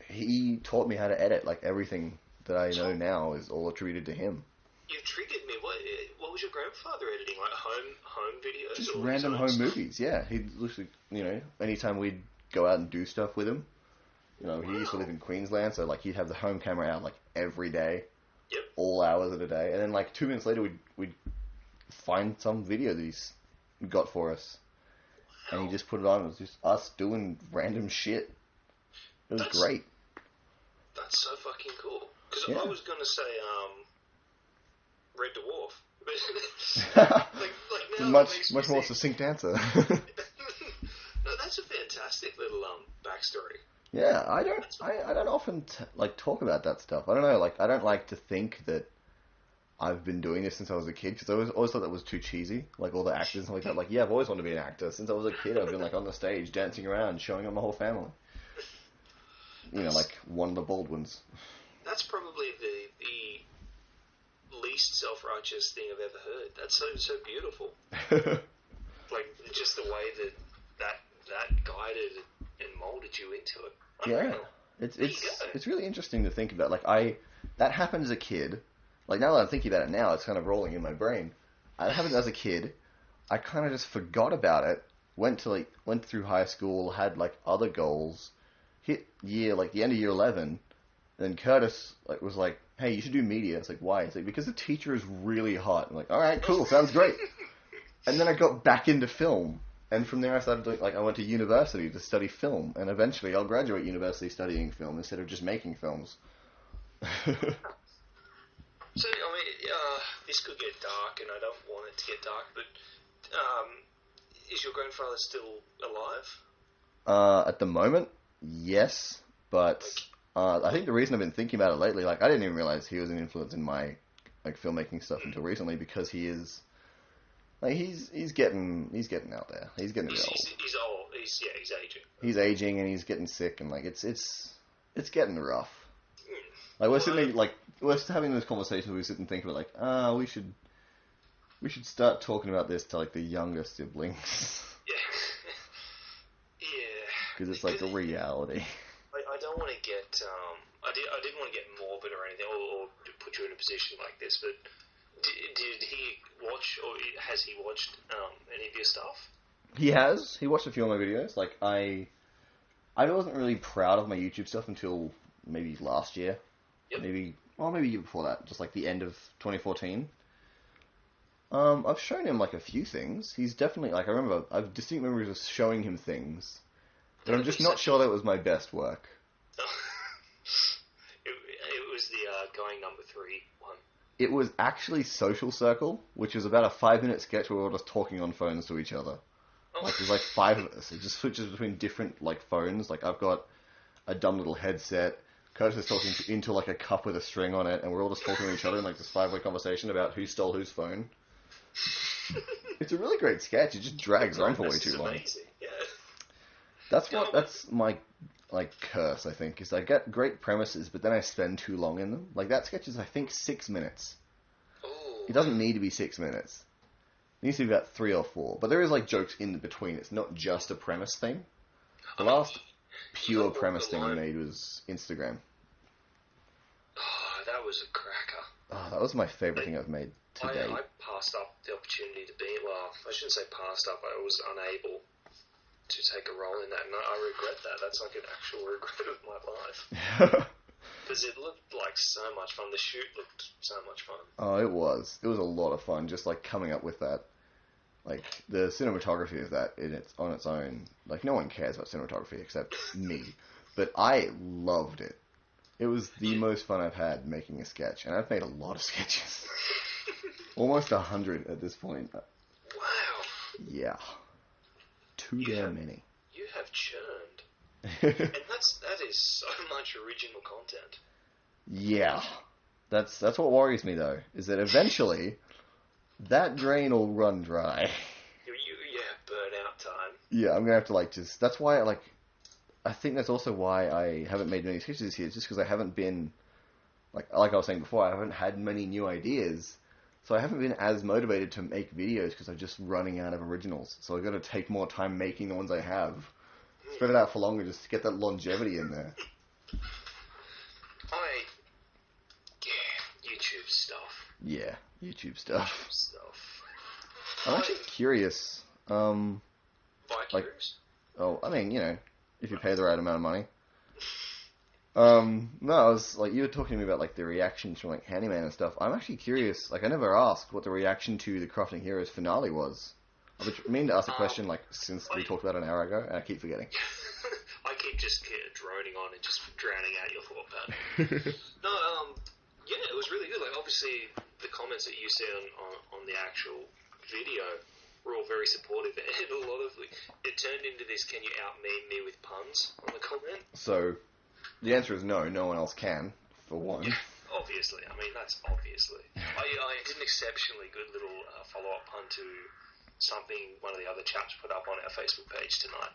He taught me how to edit. Like, everything that I know now is all attributed to him. You triggered me. What was your grandfather editing? Like home videos? Just random home movies, yeah. He'd literally, anytime we'd go out and do stuff with him, he used to live in Queensland, so, like, he'd have the home camera out, like, every day. Yep. All hours of the day. And then, like, 2 minutes later, we'd find some video that he's got for us. Wow. And he just put it on. It was just us doing random shit. It was great. That's so fucking cool. Because I was going to say, Red Dwarf. much more succinct answer. No, that's a fantastic little backstory. Yeah, I don't often talk about that stuff. I don't know, like I don't like to think that I've been doing this since I was a kid because I always thought that was too cheesy. Like all the actors and like that. Like yeah, I've always wanted to be an actor since I was a kid. I've been like on the stage dancing around, showing up my whole family. Like one of the Baldwins. That's probably the least self-righteous thing I've ever heard. That's so beautiful. Like, just the way that guided and molded you into it. Unreal. Yeah, it's really interesting to think about. Like, that happened as a kid. Like, now that I'm thinking about it now, it's kind of rolling in my brain. That happened as a kid. I kind of just forgot about it. Went through high school, had like other goals. Hit the end of year 11. Then Curtis was like, "Hey, you should do media." It's like, why? It's like, because the teacher is really hot. I'm like, all right, cool, sounds great. And then I got back into film. And from there I started doing, I went to university to study film. And eventually I'll graduate university studying film instead of just making films. So, I mean, this could get dark, and I don't want it to get dark, but is your grandfather still alive? At the moment, yes. But I think the reason I've been thinking about it lately, I didn't even realize he was an influence in my filmmaking stuff until recently, because he is... he's getting out there. He's getting old. He's old. He's aging. He's aging and he's getting sick, and it's getting rough. We're sitting there, we're having this conversation where we sit and think about we should start talking about this to the younger siblings. Yeah. Because it's a reality. I don't want to get I didn't want to get morbid or anything, or put you in a position like this, but. Did he watch, or has he watched any of your stuff? He has. He watched a few of my videos. I wasn't really proud of my YouTube stuff until maybe last year. Yep. Maybe a year before that, just the end of 2014. I've shown him a few things. He's definitely, I remember, I've distinct memories of showing him things, but I'm just not sure that was my best work. It was the going number 3 one. It was actually Social Circle, which was about a 5-minute sketch where we were all just talking on phones to each other. There's 5 of us. It just switches between different phones. I've got a dumb little headset. Curtis is talking into a cup with a string on it, and we're all just talking to each other in this 5-way conversation about who stole whose phone. It's a really great sketch. It just drags on for way too long. Amazing. Yeah. That's my curse, I think, is I get great premises, but then I spend too long in them. That sketch is, I think, 6 minutes. Ooh. It doesn't need to be 6 minutes. It needs to be about 3 or 4. But there is jokes in between. It's not just a premise thing. The last pure premise thing I made was Instagram. Oh, that was a cracker. Oh, that was my favorite thing I've made to date. I passed up the opportunity to be, I shouldn't say passed up, I was unable to take a role in that, and I regret that. That's an actual regret of my life. Because it looked so much fun. The shoot looked so much fun. Oh, it was. It was a lot of fun, just coming up with that. The cinematography of that on its own. No one cares about cinematography except me. But I loved it. It was the most fun I've had making a sketch, and I've made a lot of sketches. Almost 100 at this point. Wow. Yeah. Too damn many. You have churned. And that is so much original content. Yeah. That's what worries me, though, is that eventually that drain will run dry. You have burnout time. Yeah, I'm going to have to that's why I think that's also why I haven't made many sketches this year, just because I haven't been, like I was saying before, I haven't had many new ideas. So I haven't been as motivated to make videos because I'm just running out of originals. So I've got to take more time making the ones I have. Spread it out for longer just to get that longevity in there. YouTube stuff. Yeah, YouTube stuff. Stuff. I'm actually curious. Curious? If you pay the right amount of money. No, I was you were talking to me about the reactions from Handyman and stuff. I'm actually curious. I never asked what the reaction to the Crafting Heroes finale was. I've been meaning to ask a question since we talked about it an hour ago, and I keep forgetting. I keep just droning on and just drowning out your thought pattern. No, it was really good. Obviously, the comments that you said on the actual video were all very supportive, and a lot of it turned into this. Can you out-meme me with puns on the comment? So. The answer is no. No one else can, for one. Yeah, obviously. That's obviously. I did an exceptionally good little follow-up pun to something one of the other chaps put up on our Facebook page tonight,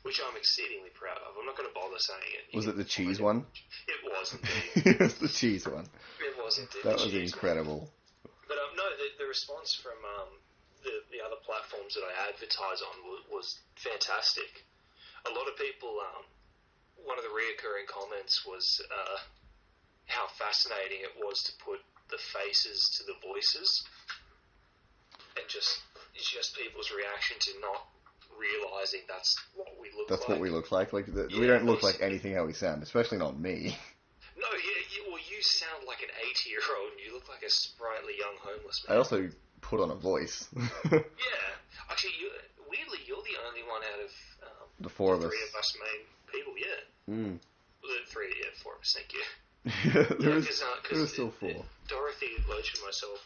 which I'm exceedingly proud of. I'm not going to bother saying it. Was it the cheese one? It was indeed. It was the cheese one. It was indeed. That was incredible. response from the other platforms that I advertise on was fantastic. A lot of people, one of the reoccurring comments was how fascinating it was to put the faces to the voices, and just people's reaction to not realizing that's what we look like. That's what we look like. We don't look like anything how we sound, especially not me. No, you sound like an 80-year-old, and you look like a sprightly young homeless man. I also put on a voice. Yeah. Actually, weirdly, you're the only one out of the four of us. Three of us main people, yeah. Mm. Four of us, thank you. There's still four. Dorothy, Loach, and myself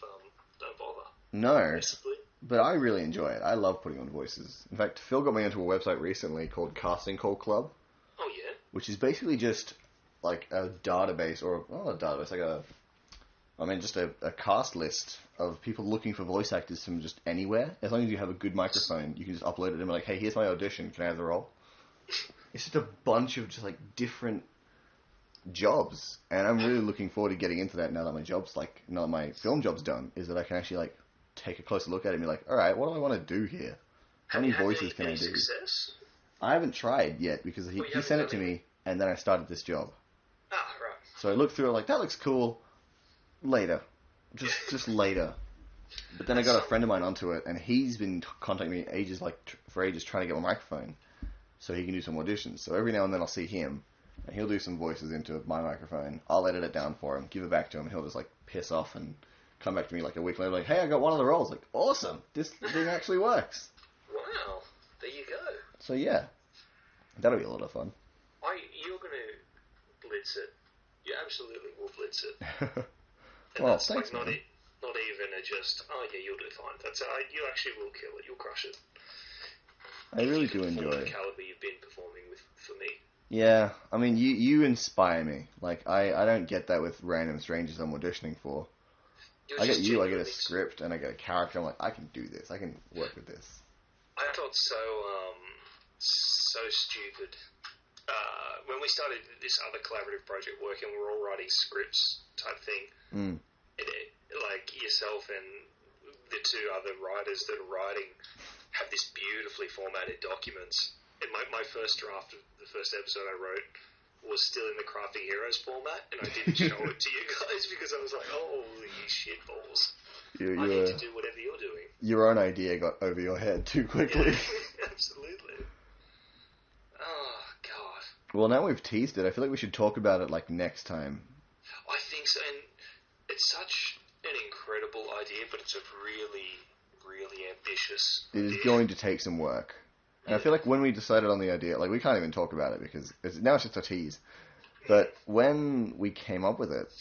don't bother. No. Basically. But I really enjoy it. I love putting on voices. In fact, Phil got me into a website recently called Casting Call Club. Oh, yeah? Which is basically just like a database, or not a database, just a cast list of people looking for voice actors from just anywhere. As long as you have a good microphone, you can just upload it and be like, hey, here's my audition, can I have the role? It's just a bunch of just like different jobs, and I'm really looking forward to getting into that now that my film job's done, is that I can actually like take a closer look at it and be like, alright, what do I want to do here? How many voices can I do? Success? I haven't tried yet, because he sent it to me, and then I started this job. Ah, right. So I looked through it like, that looks cool. Later. Just later. But then I got a friend of mine onto it, and he's been contacting me for ages trying to get my microphone so he can do some auditions. So every now and then I'll see him, and he'll do some voices into my microphone. I'll edit it down for him, give it back to him, and he'll just like piss off and come back to me like a week later like, hey, I got one of the roles. Like, awesome! This thing actually works. Wow. There you go. So yeah. That'll be a lot of fun. You're going to blitz it. You absolutely will blitz it. And Well, that's thanks, like man. not even you'll do fine. That's you actually will kill it. You'll crush it. I really do enjoy the it. caliber you've been performing with for me. Yeah, I mean, you inspire me. Like, I don't get that with random strangers I'm auditioning for. I get a script, and I get a character. I'm like, I can do this. I can work with this. I felt so stupid. When we started this other collaborative project working, we were all writing scripts type thing. Like yourself and the two other writers that are writing have this beautifully formatted documents. And my first draft of the first episode I wrote was still in the Crafting Heroes format, and I didn't show it to you guys because I was like, holy shitballs. I need to do whatever you're doing. Your own idea got over your head too quickly. Yeah, absolutely. Oh, God. Well, now we've teased it, I feel like we should talk about it like next time. I think so, and it's such an incredible idea, but it's a really, really ambitious idea. It is going to take some work. And I feel like when we decided on the idea, like, we can't even talk about it because now it's just a tease. But when we came up with it,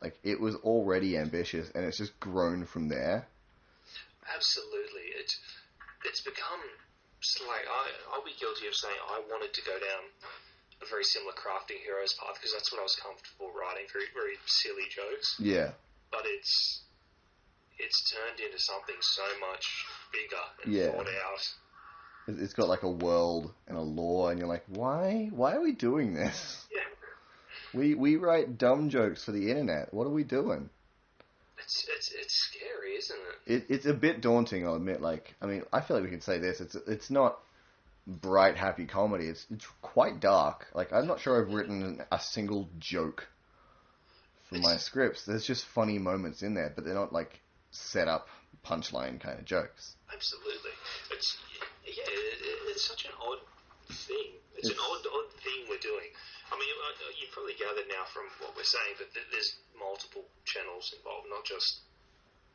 like, it was already ambitious, and it's just grown from there. Absolutely. It's become, like, I'll be guilty of saying I wanted to go down a very similar Crafting Heroes path because that's what I was comfortable writing, very, very silly jokes. Yeah. But it's turned into something so much bigger and thought out. It's got like a world and a lore, and you're like, why are we doing this? Yeah. We write dumb jokes for the internet. What are we doing? It's scary, isn't it? It's a bit daunting, I'll admit. Like, I mean, I feel like we can say this. It's not bright, happy comedy. It's quite dark. Like, I'm not sure I've written a single joke for my scripts. There's just funny moments in there, but they're not like set up punchline kind of jokes. Absolutely. It's such an odd thing. It's an odd thing we're doing. I mean, you've probably gathered now from what we're saying that there's multiple channels involved, not just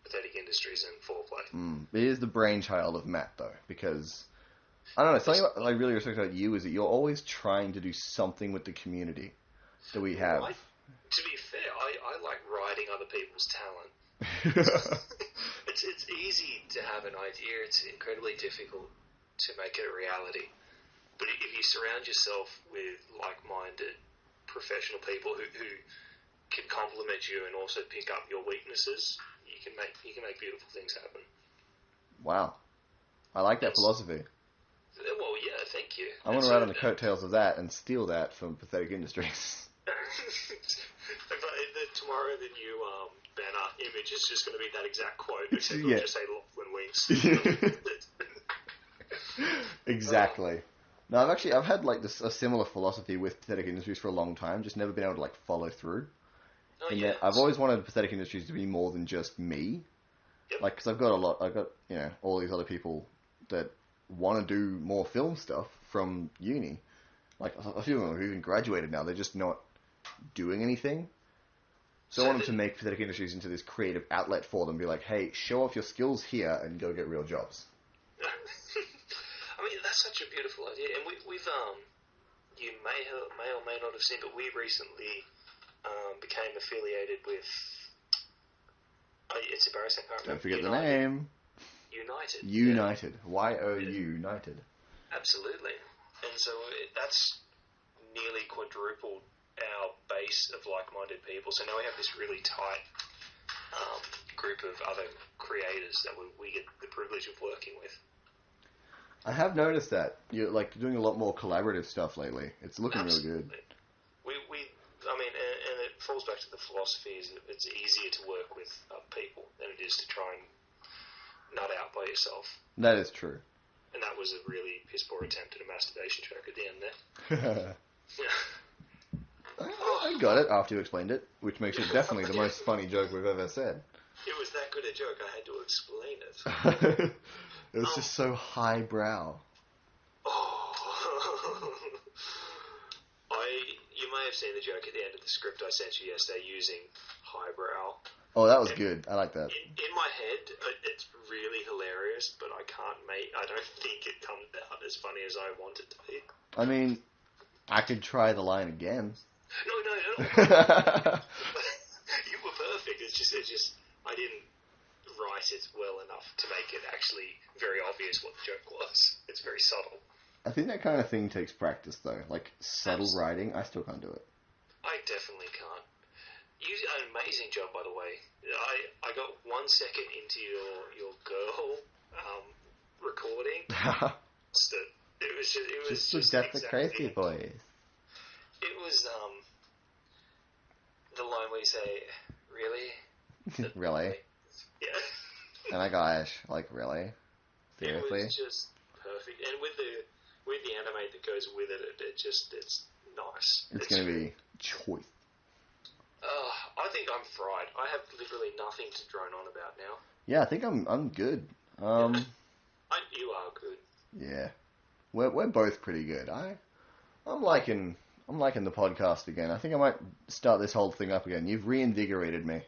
Pathetic Industries and Foreplay. It is the brainchild of Matt, though, because, I don't know, something I really respect about you is that you're always trying to do something with the community that we have. To be fair, I like riding other people's talent. It's easy to have an idea. It's incredibly difficult to make it a reality. But if you surround yourself with like-minded professional people who can complement you and also pick up your weaknesses, you can make beautiful things happen. Wow. I like that philosophy. Well, yeah, thank you. I want to ride on the coattails of that and steal that from Pathetic Industries. The tomorrow the new banner image is just going to be that exact quote, except Yeah. it'll just say Lachlan wins. Exactly. No, I've had like a similar philosophy with Pathetic Industries for a long time, just never been able to like follow through. Oh, In yeah. that I've always wanted Pathetic Industries to be more than just me. Yep. Like, because I've got all these other people that want to do more film stuff from uni. Like, a few of them have even graduated now. They're just not doing anything. So I wanted to make Pathetic Industries into this creative outlet for them. Be like, hey, show off your skills here and go get real jobs. I mean, that's such a beautiful idea. And we've you may or may not have seen, but we recently became affiliated with... it's embarrassing, I can't remember. Don't forget the name. United. United. Y-O-U, United. Absolutely. And so that's nearly quadrupled our base of like-minded people. So now we have this really tight group of other creators that we get the privilege of working with. I have noticed that. You're like doing a lot more collaborative stuff lately. It's looking Absolutely. really good. I mean, and it falls back to the philosophy is that it's easier to work with other people than it is to try and nut out by yourself. That is true. And that was a really piss poor attempt at a masturbation joke at the end there. Yeah. I got it after you explained it, which makes it definitely the most funny joke we've ever said. It was that good a joke, I had to explain it. It was just so highbrow. You may have seen the joke at the end of the script I sent you yesterday using highbrow. Oh, that was good. I like that. In my head, it's really hilarious, but I don't think it comes out as funny as I want it to be. I mean, I could try the line again. No. You were perfect. It's just I didn't write it well enough to make it actually very obvious what the joke was. It's very subtle. I think that kind of thing takes practice, though. Like, subtle writing, I still can't do it. I definitely can't. You did an amazing job, by the way. I got 1 second into your girl recording. It was just death exactly the crazy boys. It was the line where you say, "Really?" Really? Yeah. And I gosh, like, really? Seriously? It was just perfect, and with the animate that goes with it, it's nice. It's going to be choice. I think I'm fried. I have literally nothing to drone on about now. Yeah, I think I'm good. You are good. Yeah, we're both pretty good. I'm liking the podcast again. I think I might start this whole thing up again. You've reinvigorated me.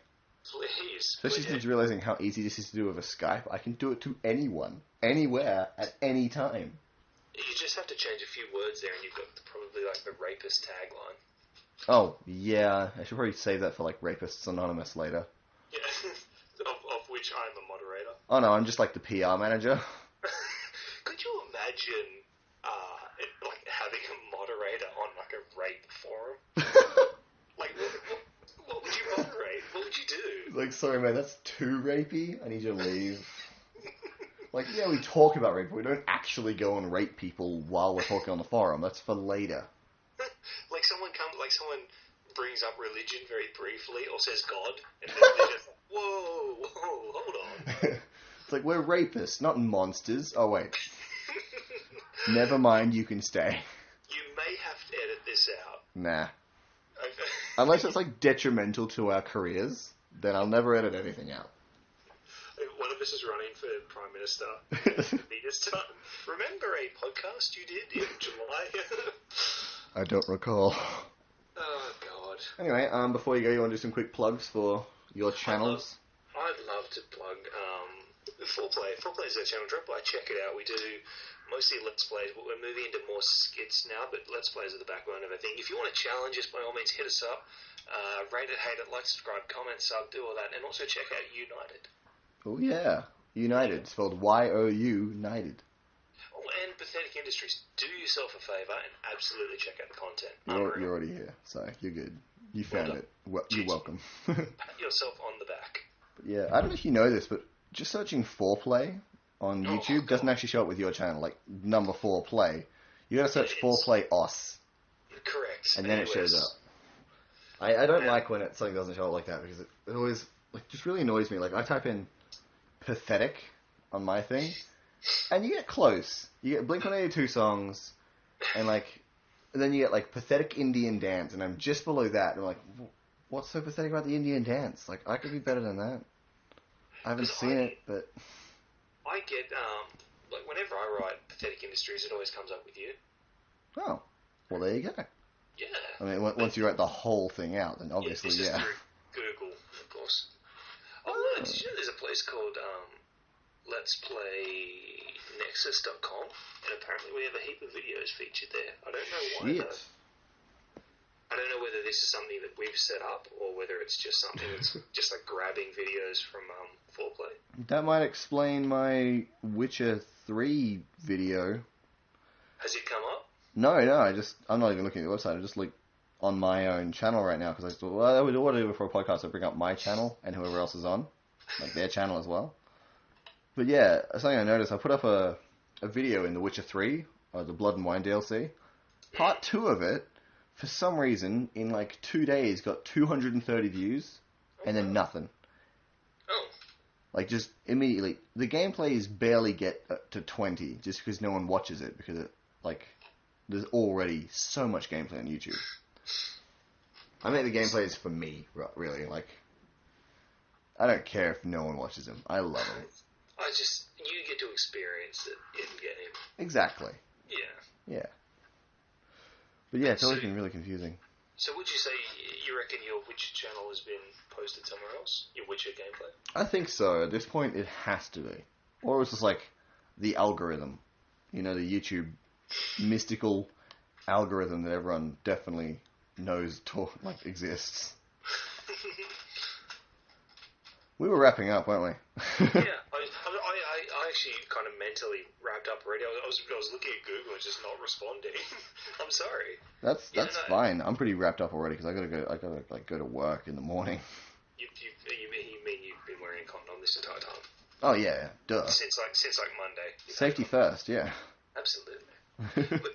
Please. Especially since realizing how easy this is to do with a Skype. I can do it to anyone, anywhere, at any time. You just have to change a few words there, and you've got probably like the rapist tagline. Oh, yeah. I should probably save that for, like, Rapists Anonymous later. Yeah, of which I'm a moderator. Oh, no, I'm just, like, the PR manager. Could you imagine, like, having a moderator on, like, a rape forum? Like, what would you moderate? What would you do? Like, sorry, man, that's too rapey. I need you to leave. Like, yeah, we talk about rape, but we don't actually go and rape people while we're talking on the forum. That's for later. Someone brings up religion very briefly or says God, and then they're just like, whoa, hold on. It's like, we're rapists, not monsters. Oh, wait. Never mind, you can stay. You may have to edit this out. Nah. Unless it's, like, detrimental to our careers, then I'll never edit anything out. One of us is running for Prime Minister. Remember a podcast you did in July? I don't recall. Oh, God. Anyway, before you go, you want to do some quick plugs for your channels? I'd love to plug Foreplay. Foreplay is our channel. Drop by, check it out. We do mostly Let's Plays, but we're moving into more skits now, but Let's Plays are the backbone of everything. If you want to challenge us, by all means, hit us up. Rate it, hate it, like, subscribe, comment, sub, do all that. And also check out United. Oh, yeah. United. Spelled Y-O-U, United. Oh, and Pathetic Industries. Do yourself a favour and absolutely check out the content. You're already here, so you're good. You found it. You're welcome. Pat yourself on the back. But yeah, I don't know if you know this, but just searching Foreplay on YouTube doesn't actually show up with your channel, like number 4play. You gotta search Foreplay OS. Correct. And then it shows up. I don't like when something doesn't show up like that because it always just really annoys me. Like I type in pathetic on my thing, and you get close. You get Blink-182 songs, and then you get pathetic Indian dance, and I'm just below that. And I'm like, what's so pathetic about the Indian dance? Like I could be better than that. I haven't seen it, but I get whenever I write pathetic industries, it always comes up with you. Oh, well there you go. Yeah. I mean, once you write the whole thing out, then obviously, This is through Google, of course. Oh, did you know there's a place called Let's Play Nexus.com, and apparently we have a heap of videos featured there. I don't know why. Though. I don't know whether this is something that we've set up or whether it's just something that's just grabbing videos from Foreplay. That might explain my Witcher 3 video. Has it come up? No, I'm not even looking at the website. I'm just on my own channel right now because I thought, well, what do I do for a podcast? I bring up my channel and whoever else is on, their channel as well. But yeah, something I noticed, I put up a video in The Witcher 3, the Blood and Wine DLC. Part 2 of it, for some reason, in 2 days, got 230 views, and then nothing. Oh. Just immediately. The gameplays barely get to 20, just because no one watches it, because it, there's already so much gameplay on YouTube. I make the gameplays for me, really. I don't care if no one watches them. I love it. You get to experience it in game. Exactly. Yeah. Yeah. But yeah, it's always been really confusing. So would you say you reckon your Witcher channel has been posted somewhere else? Your Witcher gameplay? I think so. At this point, it has to be. Or it's just the algorithm. The YouTube mystical algorithm that everyone definitely knows exists. We were wrapping up, weren't we? Yeah, I actually kind of mentally wrapped up already. I was looking at Google and just not responding. I'm sorry. That's fine. I'm pretty wrapped up already because I gotta go to work in the morning. You mean you've been wearing a condom this entire time? Oh yeah, duh. Since Monday. Safety first, yeah. Absolutely. But,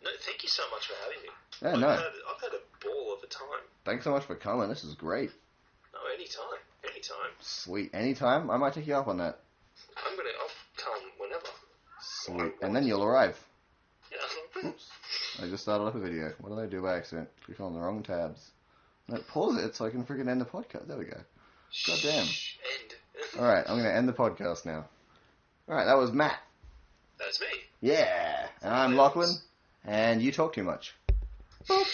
no, thank you so much for having me. Yeah, no. I've had a ball of a time. Thanks so much for coming. This is great. No, anytime. Sweet. Anytime? I might take you up on that. I'll come whenever. Sweet. And then you'll arrive. Yeah. Oops. I just started up a video. What did I do by accident? Click on the wrong tabs. No, pause it so I can freaking end the podcast. There we go. God damn. End. Alright, I'm going to end the podcast now. Alright, that was Matt. That's me. Yeah. And I'm Lachlan. And you talk too much. Boop.